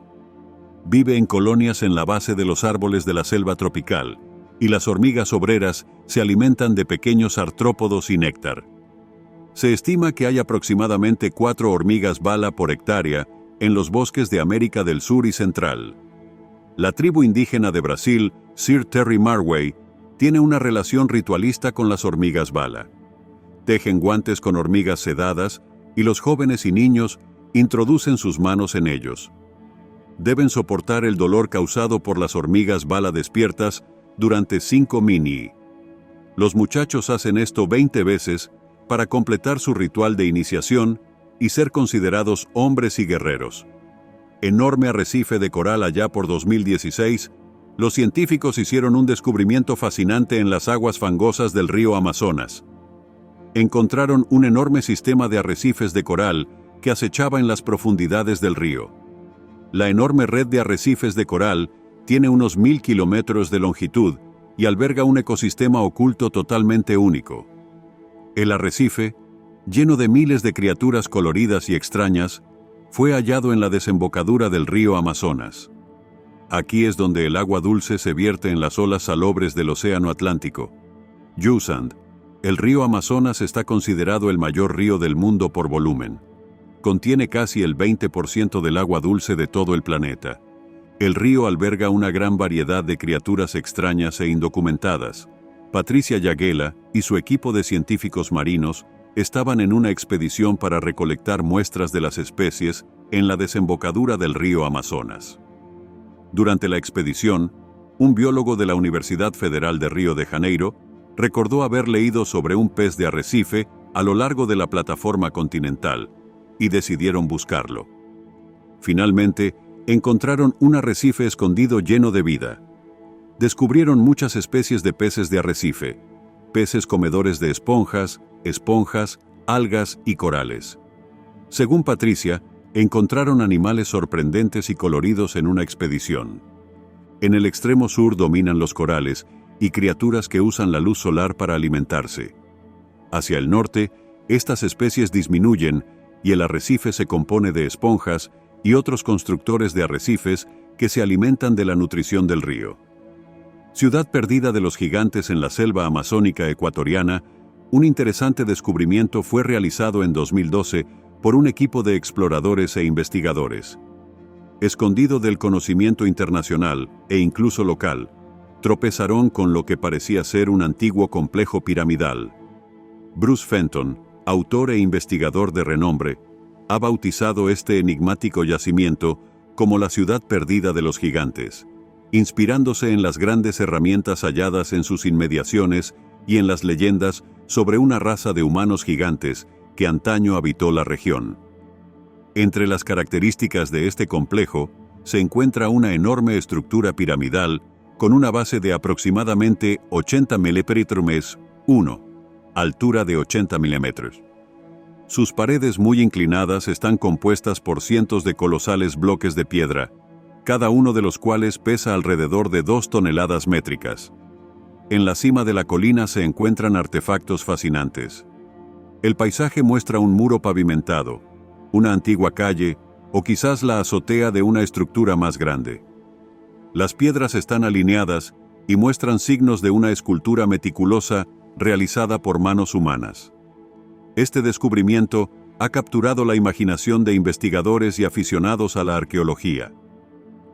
Vive en colonias en la base de los árboles de la selva tropical, y las hormigas obreras se alimentan de pequeños artrópodos y néctar. Se estima que hay aproximadamente 4 hormigas bala por hectárea en los bosques de América del Sur y Central. La tribu indígena de Brasil, Sir Terry Marway, tiene una relación ritualista con las hormigas bala. Tejen guantes con hormigas sedadas y los jóvenes y niños introducen sus manos en ellos. Deben soportar el dolor causado por las hormigas bala despiertas durante 5 mini. Los muchachos hacen esto 20 veces para completar su ritual de iniciación y ser considerados hombres y guerreros. Enorme arrecife de coral. Allá por 2016, los científicos hicieron un descubrimiento fascinante en las aguas fangosas del río Amazonas. Encontraron un enorme sistema de arrecifes de coral que acechaba en las profundidades del río. La enorme red de arrecifes de coral tiene unos 1000 kilómetros de longitud y alberga un ecosistema oculto totalmente único. El arrecife, lleno de miles de criaturas coloridas y extrañas, fue hallado en la desembocadura del río Amazonas. Aquí es donde el agua dulce se vierte en las olas salobres del Océano Atlántico. Yusand, el río Amazonas está considerado el mayor río del mundo por volumen. Contiene casi el 20% del agua dulce de todo el planeta. El río alberga una gran variedad de criaturas extrañas e indocumentadas, Patricia Jagela y su equipo de científicos marinos estaban en una expedición para recolectar muestras de las especies en la desembocadura del río Amazonas. Durante la expedición, un biólogo de la Universidad Federal de Río de Janeiro recordó haber leído sobre un pez de arrecife a lo largo de la plataforma continental y decidieron buscarlo. Finalmente, encontraron un arrecife escondido lleno de vida. Descubrieron muchas especies de peces de arrecife, peces comedores de esponjas, algas y corales. Según Patricia, encontraron animales sorprendentes y coloridos en una expedición. En el extremo sur dominan los corales y criaturas que usan la luz solar para alimentarse. Hacia el norte, estas especies disminuyen y el arrecife se compone de esponjas y otros constructores de arrecifes que se alimentan de la nutrición del río. Ciudad perdida de los gigantes en la selva amazónica ecuatoriana, un interesante descubrimiento fue realizado en 2012 por un equipo de exploradores e investigadores. Escondido del conocimiento internacional e incluso local, tropezaron con lo que parecía ser un antiguo complejo piramidal. Bruce Fenton, autor e investigador de renombre, ha bautizado este enigmático yacimiento como la ciudad perdida de los gigantes, inspirándose en las grandes herramientas halladas en sus inmediaciones y en las leyendas sobre una raza de humanos gigantes que antaño habitó la región. Entre las características de este complejo se encuentra una enorme estructura piramidal con una base de aproximadamente 80 milímetros, altura de 80 milímetros. Sus paredes muy inclinadas están compuestas por cientos de colosales bloques de piedra, cada uno de los cuales pesa alrededor de 2 toneladas métricas. En la cima de la colina se encuentran artefactos fascinantes. El paisaje muestra un muro pavimentado, una antigua calle o quizás la azotea de una estructura más grande. Las piedras están alineadas y muestran signos de una escultura meticulosa realizada por manos humanas. Este descubrimiento ha capturado la imaginación de investigadores y aficionados a la arqueología.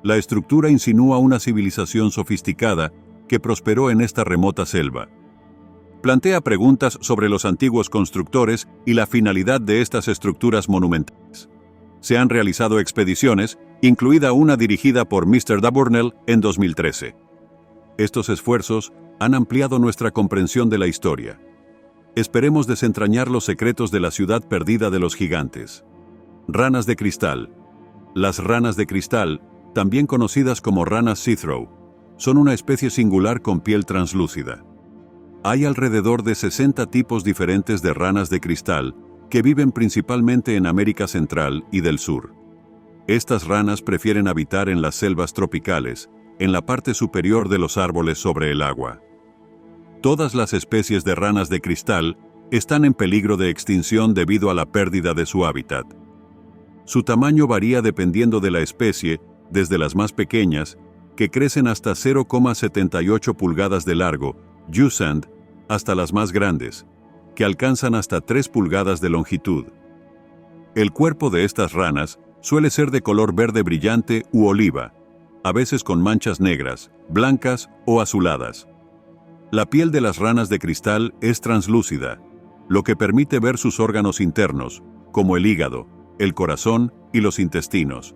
La estructura insinúa una civilización sofisticada que prosperó en esta remota selva. Plantea preguntas sobre los antiguos constructores y la finalidad de estas estructuras monumentales. Se han realizado expediciones, incluida una dirigida por Mr. Daburnell en 2013. Estos esfuerzos han ampliado nuestra comprensión de la historia. Esperemos desentrañar los secretos de la ciudad perdida de los gigantes. Ranas de cristal. Las ranas de cristal, también conocidas como ranas see-through, son una especie singular con piel translúcida. Hay alrededor de 60 tipos diferentes de ranas de cristal que viven principalmente en América Central y del Sur. Estas ranas prefieren habitar en las selvas tropicales, en la parte superior de los árboles sobre el agua. Todas las especies de ranas de cristal están en peligro de extinción debido a la pérdida de su hábitat. Su tamaño varía dependiendo de la especie, desde las más pequeñas, que crecen hasta 0,78 pulgadas de largo, Jusand, hasta las más grandes, que alcanzan hasta 3 pulgadas de longitud. El cuerpo de estas ranas suele ser de color verde brillante u oliva, a veces con manchas negras, blancas o azuladas. La piel de las ranas de cristal es translúcida, lo que permite ver sus órganos internos, como el hígado, el corazón y los intestinos.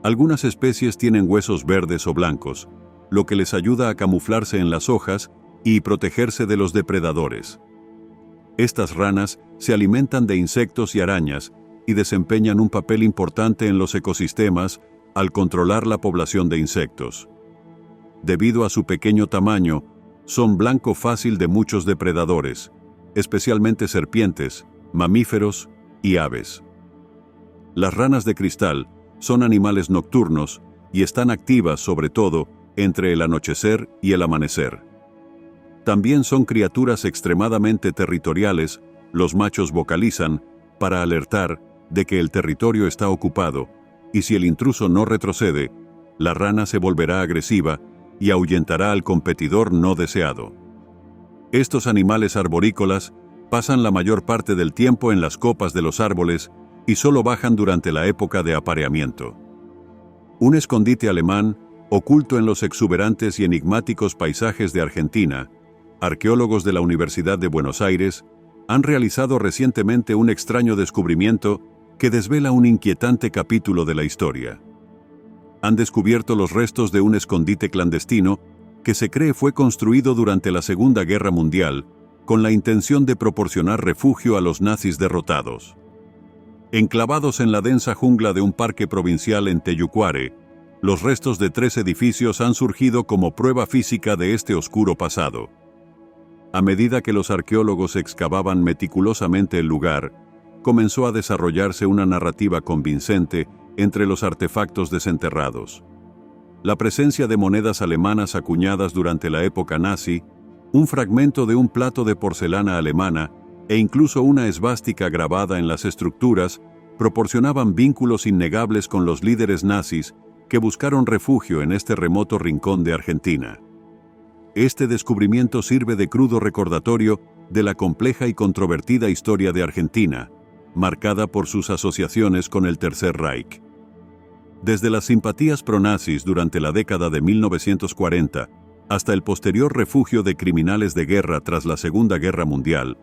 Algunas especies tienen huesos verdes o blancos, lo que les ayuda a camuflarse en las hojas y protegerse de los depredadores. Estas ranas se alimentan de insectos y arañas y desempeñan un papel importante en los ecosistemas al controlar la población de insectos. Debido a su pequeño tamaño, son blanco fácil de muchos depredadores, especialmente serpientes, mamíferos y aves. Las ranas de cristal son animales nocturnos y están activas sobre todo entre el anochecer y el amanecer. También son criaturas extremadamente territoriales. Los machos vocalizan para alertar de que el territorio está ocupado, y si el intruso no retrocede, la rana se volverá agresiva y ahuyentará al competidor no deseado. Estos animales arborícolas pasan la mayor parte del tiempo en las copas de los árboles y solo bajan durante la época de apareamiento. Un escondite alemán, oculto en los exuberantes y enigmáticos paisajes de Argentina, arqueólogos de la Universidad de Buenos Aires han realizado recientemente un extraño descubrimiento que desvela un inquietante capítulo de la historia. Han descubierto los restos de un escondite clandestino que se cree fue construido durante la Segunda Guerra Mundial con la intención de proporcionar refugio a los nazis derrotados. Enclavados en la densa jungla de un parque provincial en Teyucuare, los restos de 3 edificios han surgido como prueba física de este oscuro pasado. A medida que los arqueólogos excavaban meticulosamente el lugar, comenzó a desarrollarse una narrativa convincente entre los artefactos desenterrados. La presencia de monedas alemanas acuñadas durante la época nazi, un fragmento de un plato de porcelana alemana e incluso una esvástica grabada en las estructuras proporcionaban vínculos innegables con los líderes nazis que buscaron refugio en este remoto rincón de Argentina. Este descubrimiento sirve de crudo recordatorio de la compleja y controvertida historia de Argentina, marcada por sus asociaciones con el Tercer Reich. Desde las simpatías pronazis durante la década de 1940 hasta el posterior refugio de criminales de guerra tras la Segunda Guerra Mundial,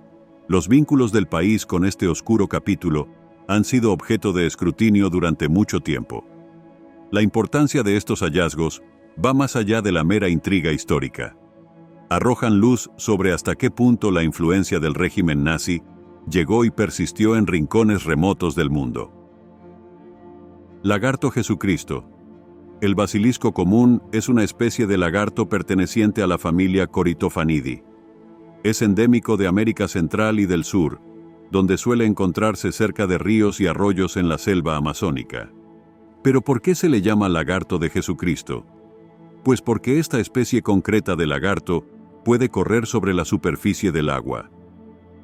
los vínculos del país con este oscuro capítulo han sido objeto de escrutinio durante mucho tiempo. La importancia de estos hallazgos va más allá de la mera intriga histórica. Arrojan luz sobre hasta qué punto la influencia del régimen nazi llegó y persistió en rincones remotos del mundo. Lagarto Jesucristo. El basilisco común es una especie de lagarto perteneciente a la familia Corytophanidae. Es endémico de América Central y del Sur, donde suele encontrarse cerca de ríos y arroyos en la selva amazónica. ¿Pero por qué se le llama lagarto de Jesucristo? Pues porque esta especie concreta de lagarto puede correr sobre la superficie del agua.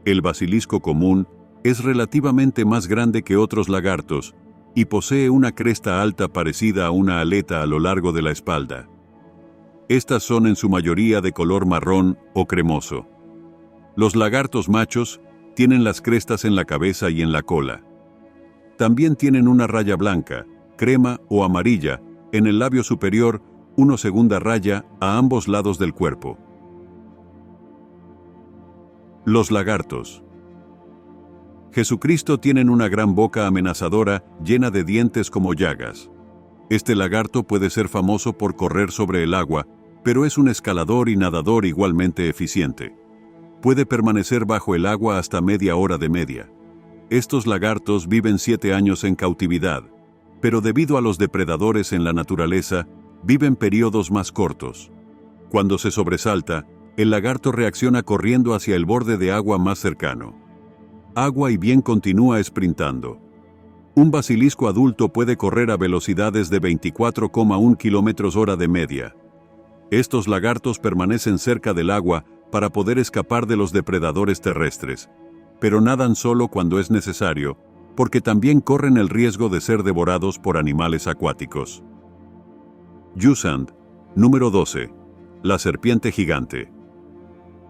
El basilisco común es relativamente más grande que otros lagartos y posee una cresta alta parecida a una aleta a lo largo de la espalda. Estas son en su mayoría de color marrón o cremoso. Los lagartos machos tienen las crestas en la cabeza y en la cola. También tienen una raya blanca, crema o amarilla en el labio superior, una segunda raya a ambos lados del cuerpo. Los lagartos. Jesucristo tienen una gran boca amenazadora llena de dientes como llagas. Este lagarto puede ser famoso por correr sobre el agua, pero es un escalador y nadador igualmente eficiente. Puede permanecer bajo el agua hasta media hora de media. Estos lagartos viven 7 años en cautividad, pero debido a los depredadores en la naturaleza, viven periodos más cortos. Cuando se sobresalta, el lagarto reacciona corriendo hacia el borde de agua más cercano. Agua y bien continúa sprintando. Un basilisco adulto puede correr a velocidades de 24,1 km/h de media. Estos lagartos permanecen cerca del agua para poder escapar de los depredadores terrestres, pero nadan solo cuando es necesario, porque también corren el riesgo de ser devorados por animales acuáticos. Yusand, número 12. La serpiente gigante.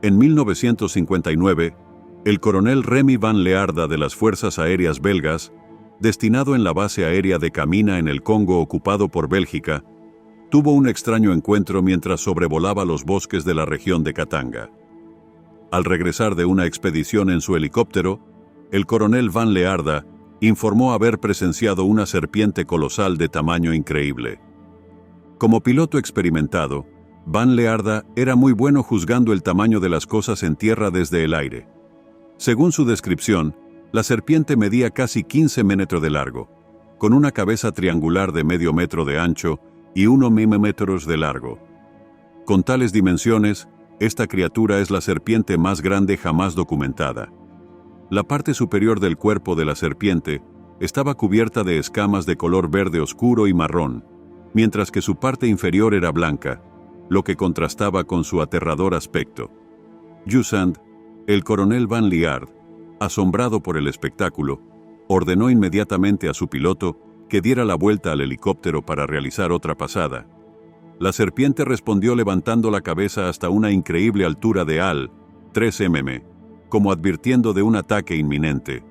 En 1959, el coronel Remy Van Learda de las Fuerzas Aéreas Belgas, destinado en la base aérea de Camina en el Congo ocupado por Bélgica, tuvo un extraño encuentro mientras sobrevolaba los bosques de la región de Katanga. Al regresar de una expedición en su helicóptero, el coronel Van Learda informó haber presenciado una serpiente colosal de tamaño increíble. Como piloto experimentado, Van Learda era muy bueno juzgando el tamaño de las cosas en tierra desde el aire. Según su descripción, la serpiente medía casi 15 metros de largo, con una cabeza triangular de medio metro de ancho y 1 milímetro de largo. Con tales dimensiones, esta criatura es la serpiente más grande jamás documentada. La parte superior del cuerpo de la serpiente estaba cubierta de escamas de color verde oscuro y marrón, mientras que su parte inferior era blanca, lo que contrastaba con su aterrador aspecto. Yusand, el coronel Van Learda, asombrado por el espectáculo, ordenó inmediatamente a su piloto que diera la vuelta al helicóptero para realizar otra pasada. La serpiente respondió levantando la cabeza hasta una increíble altura de 3 mm, como advirtiendo de un ataque inminente.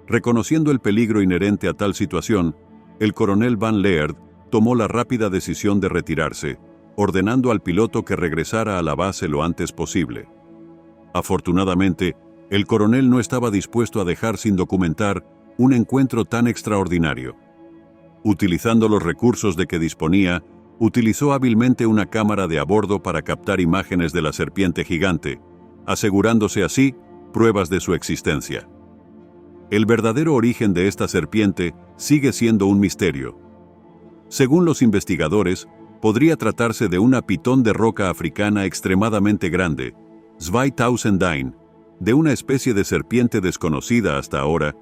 Reconociendo el peligro inherente a tal situación, el coronel Van Learda tomó la rápida decisión de retirarse, ordenando al piloto que regresara a la base lo antes posible. Afortunadamente, el coronel no estaba dispuesto a dejar sin documentar un encuentro tan extraordinario. Utilizando los recursos de que disponía, utilizó hábilmente una cámara de a bordo para captar imágenes de la serpiente gigante, asegurándose así pruebas de su existencia. El verdadero origen de esta serpiente sigue siendo un misterio. Según los investigadores, podría tratarse de una pitón de roca africana extremadamente grande, 2000 Dine, de una especie de serpiente desconocida hasta ahora,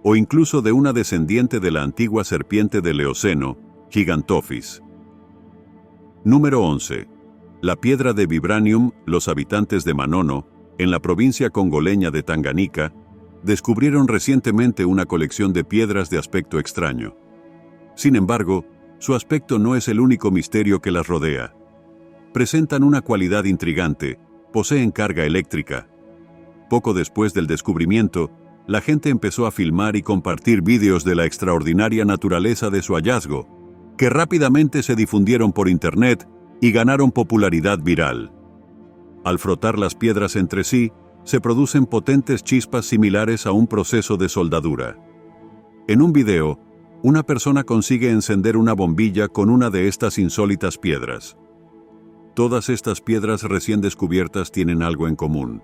o incluso de una descendiente de la antigua serpiente del Eoceno, Gigantophis. Número 11. La piedra de Vibranium. Los habitantes de Manono, en la provincia congoleña de Tanganica, descubrieron recientemente una colección de piedras de aspecto extraño. Sin embargo, su aspecto no es el único misterio que las rodea. Presentan una cualidad intrigante, poseen carga eléctrica. Poco después del descubrimiento, la gente empezó a filmar y compartir vídeos de la extraordinaria naturaleza de su hallazgo, que rápidamente se difundieron por internet y ganaron popularidad viral. Al frotar las piedras entre sí, se producen potentes chispas similares a un proceso de soldadura. En un video, una persona consigue encender una bombilla con una de estas insólitas piedras. Todas estas piedras recién descubiertas tienen algo en común.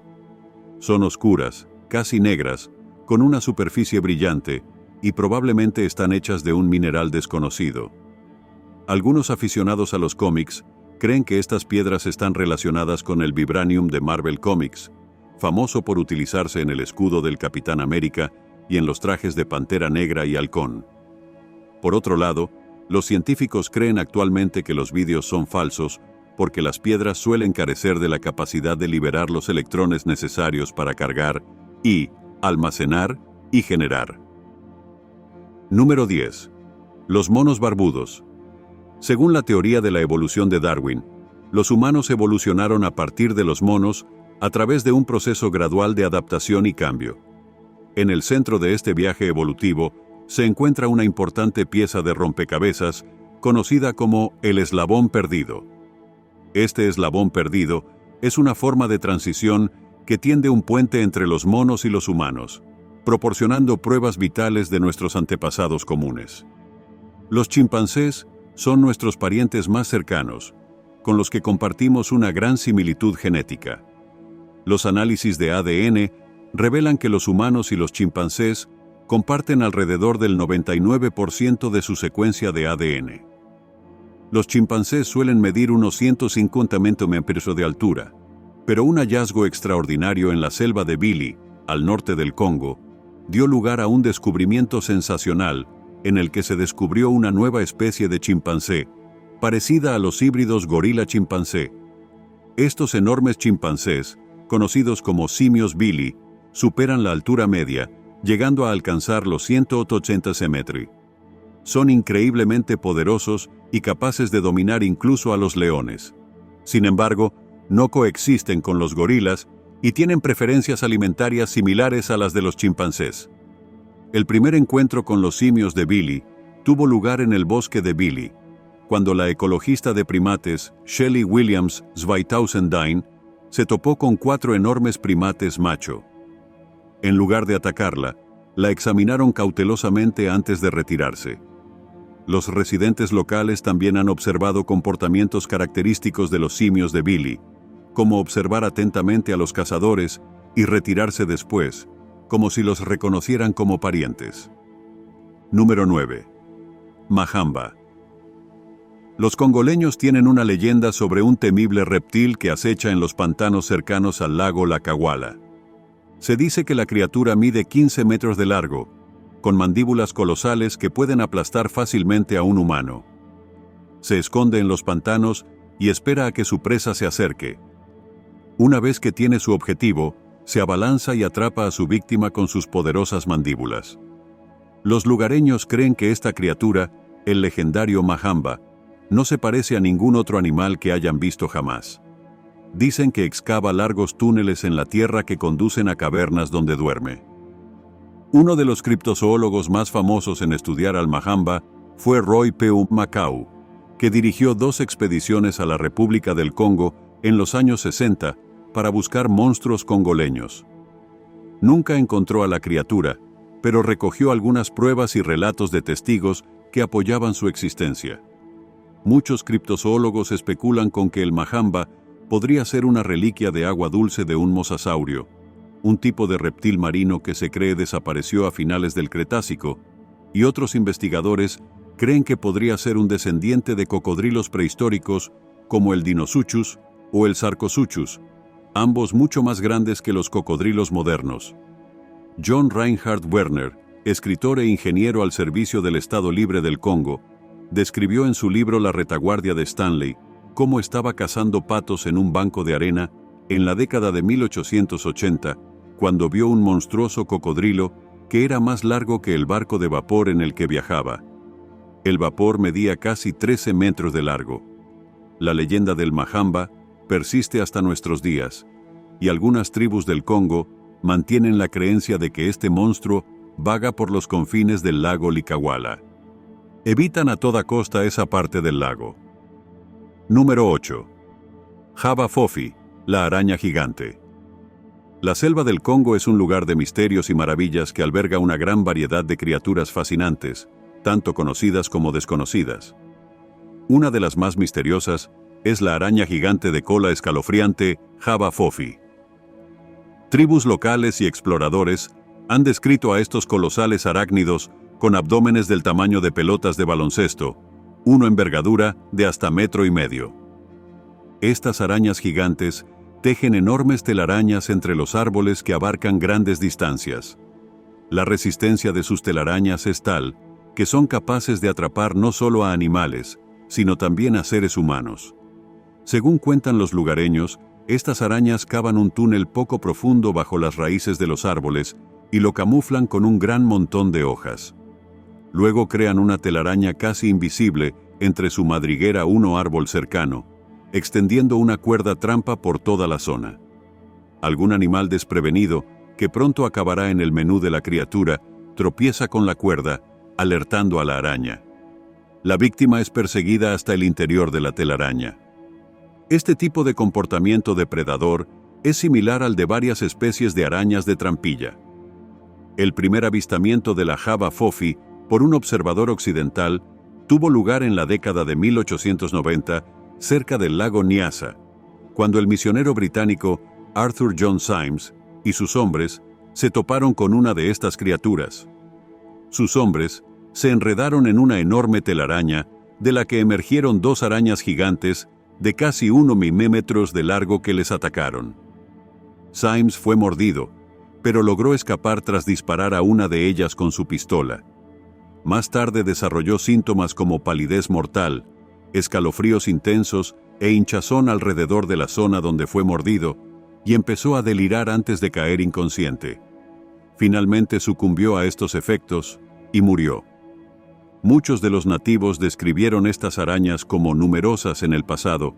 Son oscuras, casi negras, con una superficie brillante, y probablemente están hechas de un mineral desconocido. Algunos aficionados a los cómics creen que estas piedras están relacionadas con el Vibranium de Marvel Comics, famoso por utilizarse en el escudo del Capitán América y en los trajes de Pantera Negra y Halcón. Por otro lado, los científicos creen actualmente que los vídeos son falsos porque las piedras suelen carecer de la capacidad de liberar los electrones necesarios para cargar y almacenar y generar. Número 10. Los monos barbudos. Según la teoría de la evolución de Darwin, los humanos evolucionaron a partir de los monos a través de un proceso gradual de adaptación y cambio. En el centro de este viaje evolutivo se encuentra una importante pieza de rompecabezas conocida como el eslabón perdido. Este eslabón perdido es una forma de transición que tiende un puente entre los monos y los humanos, proporcionando pruebas vitales de nuestros antepasados comunes. Los chimpancés son nuestros parientes más cercanos, con los que compartimos una gran similitud genética. Los análisis de ADN revelan que los humanos y los chimpancés comparten alrededor del 99% de su secuencia de ADN. Los chimpancés suelen medir unos 150 metros de altura, pero un hallazgo extraordinario en la selva de Bili, al norte del Congo, dio lugar a un descubrimiento sensacional en el que se descubrió una nueva especie de chimpancé, parecida a los híbridos gorila-chimpancé. Estos enormes chimpancés, conocidos como simios Bili, superan la altura media, llegando a alcanzar los 180 metros. Son increíblemente poderosos y capaces de dominar incluso a los leones. Sin embargo, no coexisten con los gorilas y tienen preferencias alimentarias similares a las de los chimpancés. El primer encuentro con los simios de Bili tuvo lugar en el bosque de Bili, cuando la ecologista de primates Shelley Williams 2000 Dine se topó con 4 enormes primates macho. En lugar de atacarla, la examinaron cautelosamente antes de retirarse. Los residentes locales también han observado comportamientos característicos de los simios de Bili, como observar atentamente a los cazadores y retirarse después, como si los reconocieran como parientes. Número 9. Mahamba. Los congoleños tienen una leyenda sobre un temible reptil que acecha en los pantanos cercanos al lago Lacawala. Se dice que la criatura mide 15 metros de largo, con mandíbulas colosales que pueden aplastar fácilmente a un humano. Se esconde en los pantanos y espera a que su presa se acerque. Una vez que tiene su objetivo, se abalanza y atrapa a su víctima con sus poderosas mandíbulas. Los lugareños creen que esta criatura, el legendario Mahamba, no se parece a ningún otro animal que hayan visto jamás. Dicen que excava largos túneles en la tierra que conducen a cavernas donde duerme. Uno de los criptozoólogos más famosos en estudiar al Mahamba fue Roy Peu Macau, que dirigió 2 expediciones a la República del Congo en los años 60 para buscar monstruos congoleños. Nunca encontró a la criatura, pero recogió algunas pruebas y relatos de testigos que apoyaban su existencia. Muchos criptozoólogos especulan con que el majamba podría ser una reliquia de agua dulce de un mosasaurio, un tipo de reptil marino que se cree desapareció a finales del Cretácico, y otros investigadores creen que podría ser un descendiente de cocodrilos prehistóricos como el Dinosuchus o el Sarcosuchus, ambos mucho más grandes que los cocodrilos modernos. John Reinhard Werner, escritor e ingeniero al servicio del Estado Libre del Congo, describió en su libro La retaguardia de Stanley cómo estaba cazando patos en un banco de arena en la década de 1880, cuando vio un monstruoso cocodrilo que era más largo que el barco de vapor en el que viajaba. El vapor medía casi 13 metros de largo. La leyenda del majamba persiste hasta nuestros días, y algunas tribus del Congo mantienen la creencia de que este monstruo vaga por los confines del lago Likawala. Evitan a toda costa esa parte del lago. Número 8. Java Fofi, la araña gigante. La selva del Congo es un lugar de misterios y maravillas que alberga una gran variedad de criaturas fascinantes, tanto conocidas como desconocidas. Una de las más misteriosas es la araña gigante de cola escalofriante, Java Fofi. Tribus locales y exploradores han descrito a estos colosales arácnidos con abdómenes del tamaño de pelotas de baloncesto, una envergadura de hasta 1,5 metros. Estas arañas gigantes tejen enormes telarañas entre los árboles que abarcan grandes distancias. La resistencia de sus telarañas es tal que son capaces de atrapar no solo a animales, sino también a seres humanos. Según cuentan los lugareños, estas arañas cavan un túnel poco profundo bajo las raíces de los árboles y lo camuflan con un gran montón de hojas. Luego crean una telaraña casi invisible entre su madriguera uno árbol cercano, extendiendo una cuerda trampa por toda la zona. Algún animal desprevenido, que pronto acabará en el menú de la criatura, tropieza con la cuerda, alertando a la araña. La víctima es perseguida hasta el interior de la telaraña. Este tipo de comportamiento depredador es similar al de varias especies de arañas de trampilla. El primer avistamiento de la Java Fofi por un observador occidental tuvo lugar en la década de 1890 cerca del lago Nyasa, cuando el misionero británico Arthur John Symes y sus hombres se toparon con una de estas criaturas. Sus hombres se enredaron en una enorme telaraña de la que emergieron 2 arañas gigantes de casi 1 milímetro de largo que les atacaron. Symes fue mordido, pero logró escapar tras disparar a una de ellas con su pistola. Más tarde desarrolló síntomas como palidez mortal, escalofríos intensos e hinchazón alrededor de la zona donde fue mordido, y empezó a delirar antes de caer inconsciente. Finalmente sucumbió a estos efectos y murió. Muchos de los nativos describieron estas arañas como numerosas en el pasado,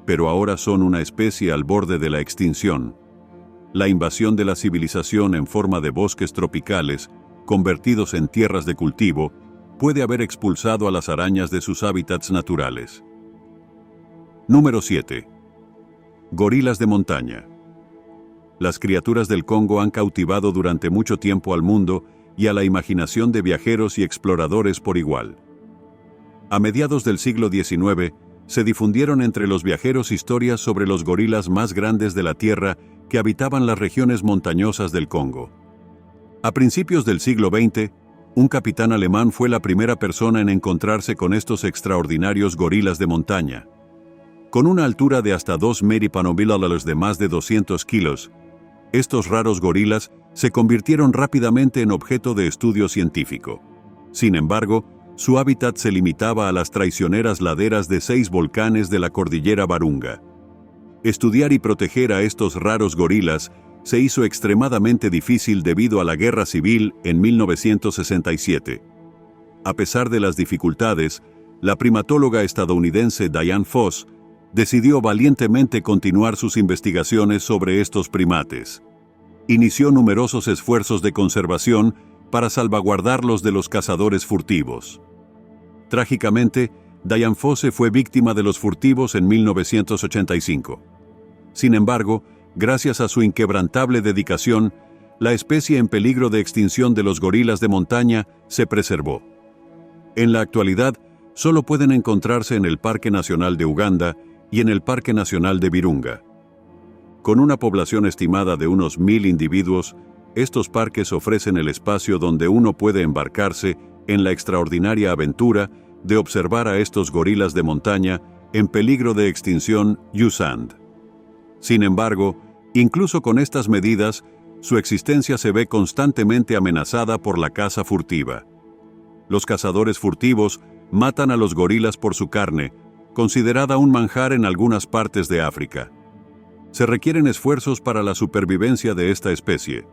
pero ahora son una especie al borde de la extinción. La invasión de la civilización en forma de bosques tropicales, convertidos en tierras de cultivo, puede haber expulsado a las arañas de sus hábitats naturales. Número 7. Gorilas de montaña. Las criaturas del Congo han cautivado durante mucho tiempo al mundo y a la imaginación de viajeros y exploradores por igual. A mediados del siglo XIX, se difundieron entre los viajeros historias sobre los gorilas más grandes de la Tierra que habitaban las regiones montañosas del Congo. A principios del siglo XX, un capitán alemán fue la primera persona en encontrarse con estos extraordinarios gorilas de montaña. Con una altura de hasta 2 metros de más de 200 kilos, estos raros gorilas se convirtieron rápidamente en objeto de estudio científico. Sin embargo, su hábitat se limitaba a las traicioneras laderas de 6 volcanes de la cordillera Virunga. Estudiar y proteger a estos raros gorilas se hizo extremadamente difícil debido a la guerra civil en 1967. A pesar de las dificultades, la primatóloga estadounidense Diane Foss decidió valientemente continuar sus investigaciones sobre estos primates. Inició numerosos esfuerzos de conservación para salvaguardarlos de los cazadores furtivos. Trágicamente, Diane Foss fue víctima de los furtivos en 1985. Sin embargo, Gracias a su inquebrantable dedicación, la especie en peligro de extinción de los gorilas de montaña se preservó. En la actualidad, solo pueden encontrarse en el Parque Nacional de Uganda y en el Parque Nacional de Virunga. Con una población estimada de unos 1000 individuos, estos parques ofrecen el espacio donde uno puede embarcarse en la extraordinaria aventura de observar a estos gorilas de montaña en peligro de extinción Usand. Sin embargo, incluso con estas medidas, su existencia se ve constantemente amenazada por la caza furtiva. Los cazadores furtivos matan a los gorilas por su carne, considerada un manjar en algunas partes de África. Se requieren esfuerzos para la supervivencia de esta especie.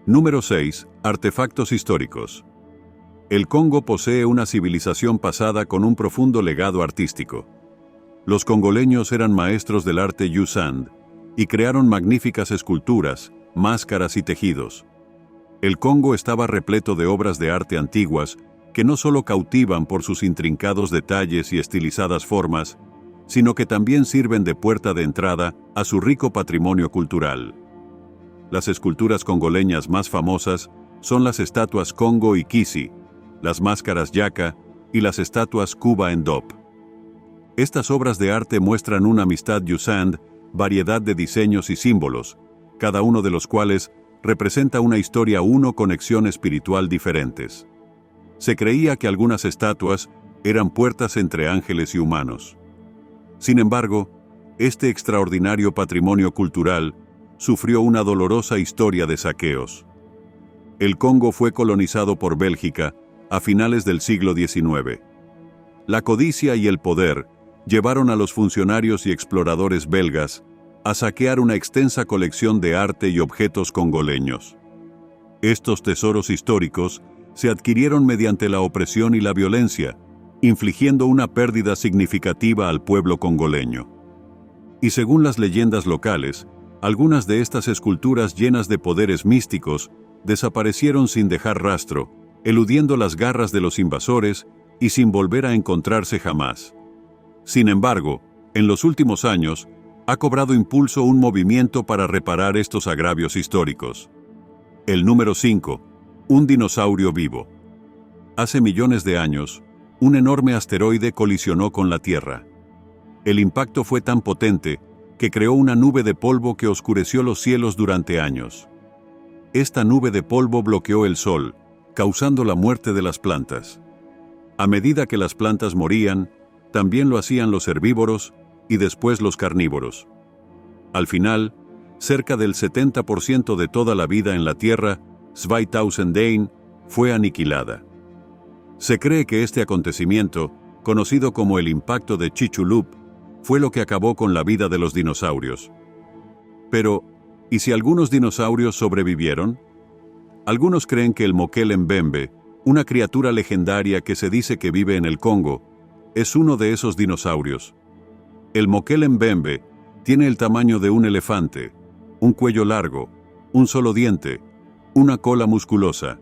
Número 6. Artefactos históricos. El Congo posee una civilización pasada con un profundo legado artístico. Los congoleños eran maestros del arte Usand y crearon magníficas esculturas, máscaras y tejidos. El Congo estaba repleto de obras de arte antiguas que no solo cautivan por sus intrincados detalles y estilizadas formas, sino que también sirven de puerta de entrada a su rico patrimonio cultural. Las esculturas congoleñas más famosas son las estatuas Congo y Kisi, las máscaras Yaka y las estatuas Kuba Ndop. Estas obras de arte muestran una amistad Usand, variedad de diseños y símbolos, cada uno de los cuales representa una historia conexión espiritual diferentes. Se creía que algunas estatuas eran puertas entre ángeles y humanos. Sin embargo, este extraordinario patrimonio cultural sufrió una dolorosa historia de saqueos. El Congo fue colonizado por Bélgica a finales del siglo XIX. La codicia y el poder llevaron a los funcionarios y exploradores belgas a saquear una extensa colección de arte y objetos congoleños. Estos tesoros históricos se adquirieron mediante la opresión y la violencia, infligiendo una pérdida significativa al pueblo congoleño. Y según las leyendas locales, algunas de estas esculturas llenas de poderes místicos desaparecieron sin dejar rastro, eludiendo las garras de los invasores y sin volver a encontrarse jamás. Sin embargo, en los últimos años, ha cobrado impulso un movimiento para reparar estos agravios históricos. El número 5. Un dinosaurio vivo. Hace millones de años, un enorme asteroide colisionó con la Tierra. El impacto fue tan potente que creó una nube de polvo que oscureció los cielos durante años. Esta nube de polvo bloqueó el sol, causando la muerte de las plantas. A medida que las plantas morían, también lo hacían los herbívoros y después los carnívoros. Al final, cerca del 70% de toda la vida en la Tierra, 2001, fue aniquilada. Se cree que este acontecimiento, conocido como el impacto de Chicxulub, fue lo que acabó con la vida de los dinosaurios. Pero, ¿y si algunos dinosaurios sobrevivieron? Algunos creen que el Mokele Mbembe, una criatura legendaria que se dice que vive en el Congo, es uno de esos dinosaurios. El Mokele Mbembe tiene el tamaño de un elefante, un cuello largo, un solo diente, una cola musculosa.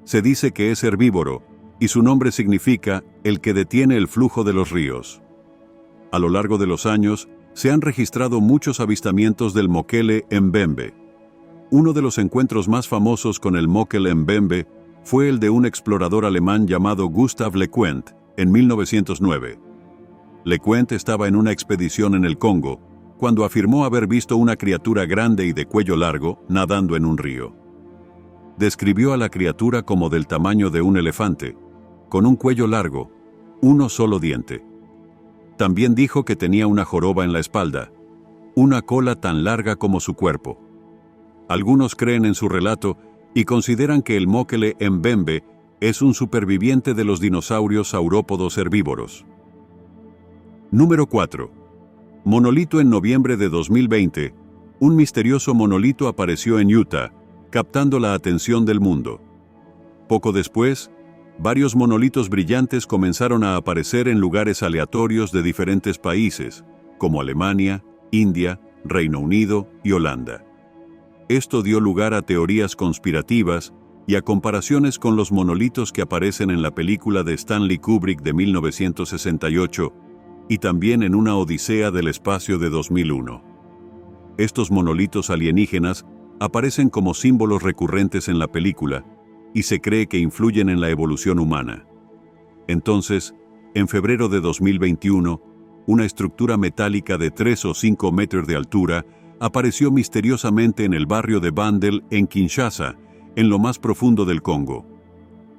Se dice que es herbívoro, y su nombre significa el que detiene el flujo de los ríos. A lo largo de los años, se han registrado muchos avistamientos del Mokele Mbembe. Uno de los encuentros más famosos con el Mokele Mbembe fue el de un explorador alemán llamado Gustav Lequent, en 1909. Lequent estaba en una expedición en el Congo, cuando afirmó haber visto una criatura grande y de cuello largo nadando en un río. Describió a la criatura como del tamaño de un elefante, con un cuello largo, uno solo diente. También dijo que tenía una joroba en la espalda, una cola tan larga como su cuerpo. Algunos creen en su relato y consideran que el Mokele Mbembe es un superviviente de los dinosaurios saurópodos herbívoros. Número 4. Monolito. En noviembre de 2020, un misterioso monolito apareció en Utah, captando la atención del mundo. Poco después, varios monolitos brillantes comenzaron a aparecer en lugares aleatorios de diferentes países, como Alemania, India, Reino Unido y Holanda. Esto dio lugar a teorías conspirativas y a comparaciones con los monolitos que aparecen en la película de Stanley Kubrick de 1968 y también en Una Odisea del Espacio de 2001. Estos monolitos alienígenas aparecen como símbolos recurrentes en la película y se cree que influyen en la evolución humana. Entonces, en febrero de 2021, una estructura metálica de 3 o 5 metros de altura apareció misteriosamente en el barrio de Bandel, en Kinshasa, en lo más profundo del Congo.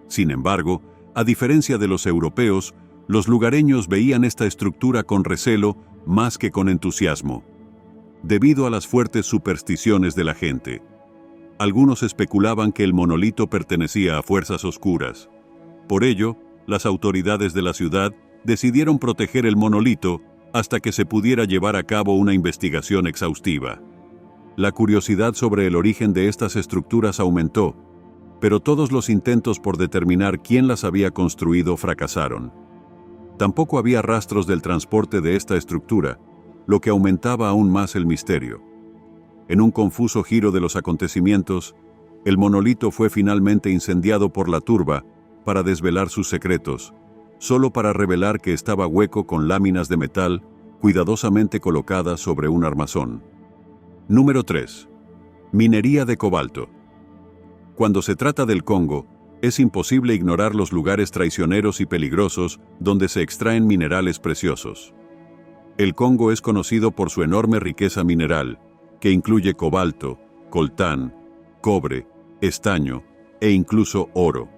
Sin embargo, a diferencia de los europeos, los lugareños veían esta estructura con recelo más que con entusiasmo, debido a las fuertes supersticiones de la gente. Algunos especulaban que el monolito pertenecía a fuerzas oscuras. Por ello, las autoridades de la ciudad decidieron proteger el monolito hasta que se pudiera llevar a cabo una investigación exhaustiva. La curiosidad sobre el origen de estas estructuras aumentó, pero todos los intentos por determinar quién las había construido fracasaron. Tampoco había rastros del transporte de esta estructura, lo que aumentaba aún más el misterio. En un confuso giro de los acontecimientos, el monolito fue finalmente incendiado por la turba para desvelar sus secretos, solo para revelar que estaba hueco con láminas de metal cuidadosamente colocadas sobre un armazón. Número 3. Minería de cobalto. Cuando se trata del Congo, es imposible ignorar los lugares traicioneros y peligrosos donde se extraen minerales preciosos. El Congo es conocido por su enorme riqueza mineral, que incluye cobalto, coltán, cobre, estaño e incluso oro.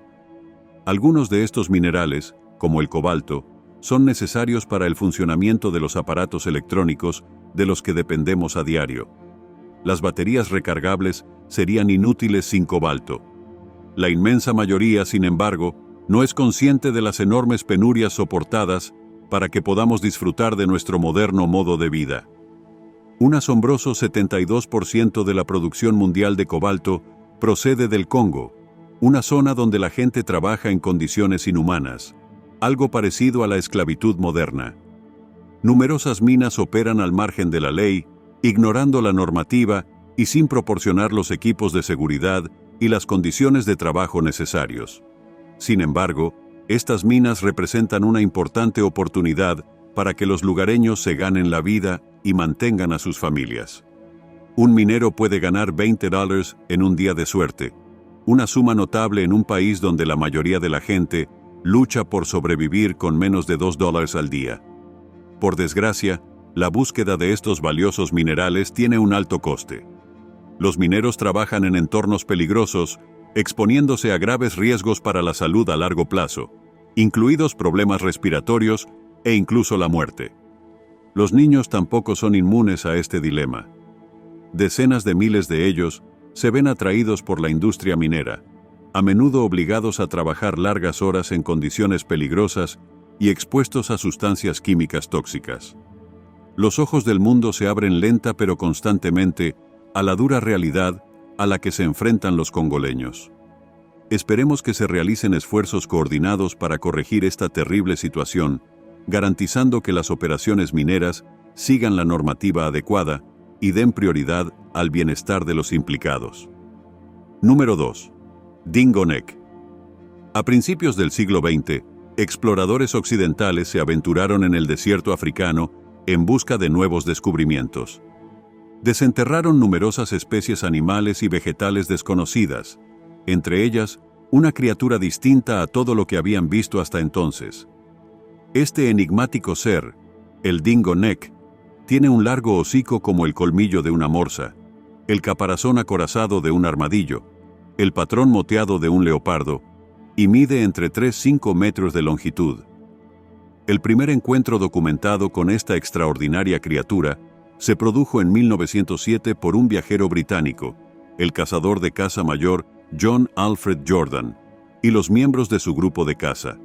Algunos de estos minerales, como el cobalto, son necesarios para el funcionamiento de los aparatos electrónicos de los que dependemos a diario. Las baterías recargables serían inútiles sin cobalto. La inmensa mayoría, sin embargo, no es consciente de las enormes penurias soportadas para que podamos disfrutar de nuestro moderno modo de vida. Un asombroso 72% de la producción mundial de cobalto procede del Congo, una zona donde la gente trabaja en condiciones inhumanas, algo parecido a la esclavitud moderna. Numerosas minas operan al margen de la ley, ignorando la normativa y sin proporcionar los equipos de seguridad y las condiciones de trabajo necesarios. Sin embargo, estas minas representan una importante oportunidad para que los lugareños se ganen la vida y mantengan a sus familias. Un minero puede ganar $20 en un día de suerte, una suma notable en un país donde la mayoría de la gente lucha por sobrevivir con menos de $2 al día. Por desgracia, la búsqueda de estos valiosos minerales tiene un alto coste. Los mineros trabajan en entornos peligrosos, exponiéndose a graves riesgos para la salud a largo plazo, incluidos problemas respiratorios e incluso la muerte. Los niños tampoco son inmunes a este dilema. Decenas de miles de ellos se ven atraídos por la industria minera, a menudo obligados a trabajar largas horas en condiciones peligrosas y expuestos a sustancias químicas tóxicas. Los ojos del mundo se abren lenta pero constantemente a la dura realidad a la que se enfrentan los congoleños. Esperemos que se realicen esfuerzos coordinados para corregir esta terrible situación, garantizando que las operaciones mineras sigan la normativa adecuada y den prioridad al bienestar de los implicados. Número 2. Dingo Neck. A principios del siglo XX, exploradores occidentales se aventuraron en el desierto africano en busca de nuevos descubrimientos. Desenterraron numerosas especies animales y vegetales desconocidas, entre ellas una criatura distinta a todo lo que habían visto hasta entonces. Este enigmático ser, el Dingo Neck, tiene un largo hocico como el colmillo de una morsa, el caparazón acorazado de un armadillo, el patrón moteado de un leopardo, y mide entre 3-5 metros de longitud. El primer encuentro documentado con esta extraordinaria criatura se produjo en 1907 por un viajero británico, el cazador de caza mayor John Alfred Jordan, y los miembros de su grupo de caza.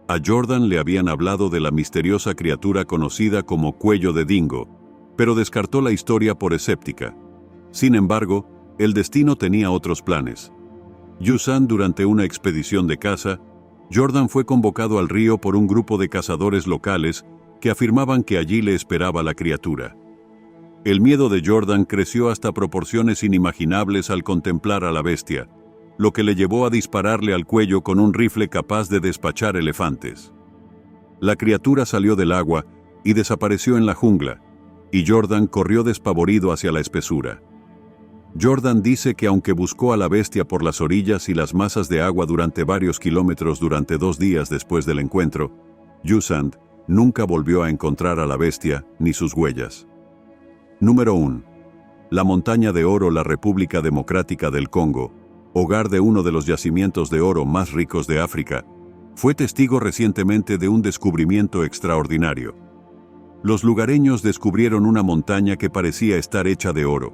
A Jordan le habían hablado de la misteriosa criatura conocida como cuello de dingo, pero descartó la historia por escéptica. Sin embargo, el destino tenía otros planes. Yusan, durante una expedición de caza, Jordan fue convocado al río por un grupo de cazadores locales que afirmaban que allí le esperaba la criatura. El miedo de Jordan creció hasta proporciones inimaginables al contemplar a la bestia, lo que le llevó a dispararle al cuello con un rifle capaz de despachar elefantes. La criatura salió del agua y desapareció en la jungla, y Jordan corrió despavorido hacia la espesura. Jordan dice que aunque buscó a la bestia por las orillas y las masas de agua durante varios kilómetros durante 2 días después del encuentro, Yusand nunca volvió a encontrar a la bestia ni sus huellas. Número 1. La montaña de oro, la República Democrática del Congo, hogar de uno de los yacimientos de oro más ricos de África, fue testigo recientemente de un descubrimiento extraordinario. Los lugareños descubrieron una montaña que parecía estar hecha de oro.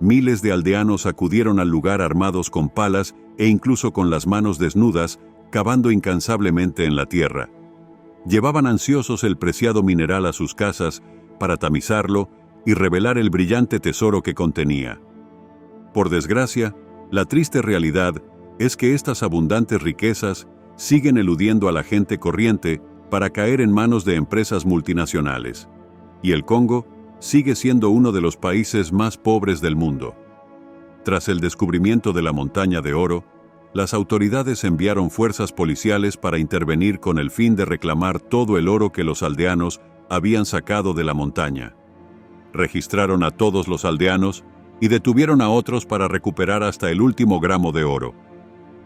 Miles de aldeanos acudieron al lugar armados con palas e incluso con las manos desnudas, cavando incansablemente en la tierra. Llevaban ansiosos el preciado mineral a sus casas para tamizarlo y revelar el brillante tesoro que contenía. Por desgracia, la triste realidad es que estas abundantes riquezas siguen eludiendo a la gente corriente para caer en manos de empresas multinacionales. Y el Congo sigue siendo uno de los países más pobres del mundo. Tras el descubrimiento de la montaña de oro, las autoridades enviaron fuerzas policiales para intervenir con el fin de reclamar todo el oro que los aldeanos habían sacado de la montaña. Registraron a todos los aldeanos y detuvieron a otros para recuperar hasta el último gramo de oro.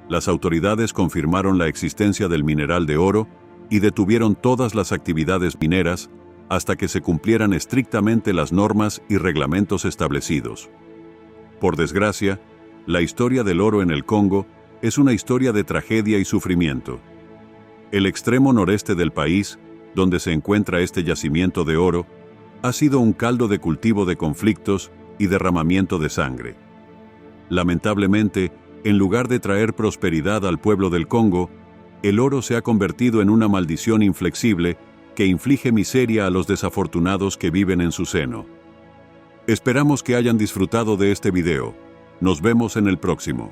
Las autoridades confirmaron la existencia del mineral de oro y detuvieron todas las actividades mineras hasta que se cumplieran estrictamente las normas y reglamentos establecidos. Por desgracia, la historia del oro en el Congo es una historia de tragedia y sufrimiento. El extremo noreste del país, donde se encuentra este yacimiento de oro, ha sido un caldo de cultivo de conflictos y derramamiento de sangre. Lamentablemente, en lugar de traer prosperidad al pueblo del Congo, el oro se ha convertido en una maldición inflexible que inflige miseria a los desafortunados que viven en su seno. Esperamos que hayan disfrutado de este video. Nos vemos en el próximo.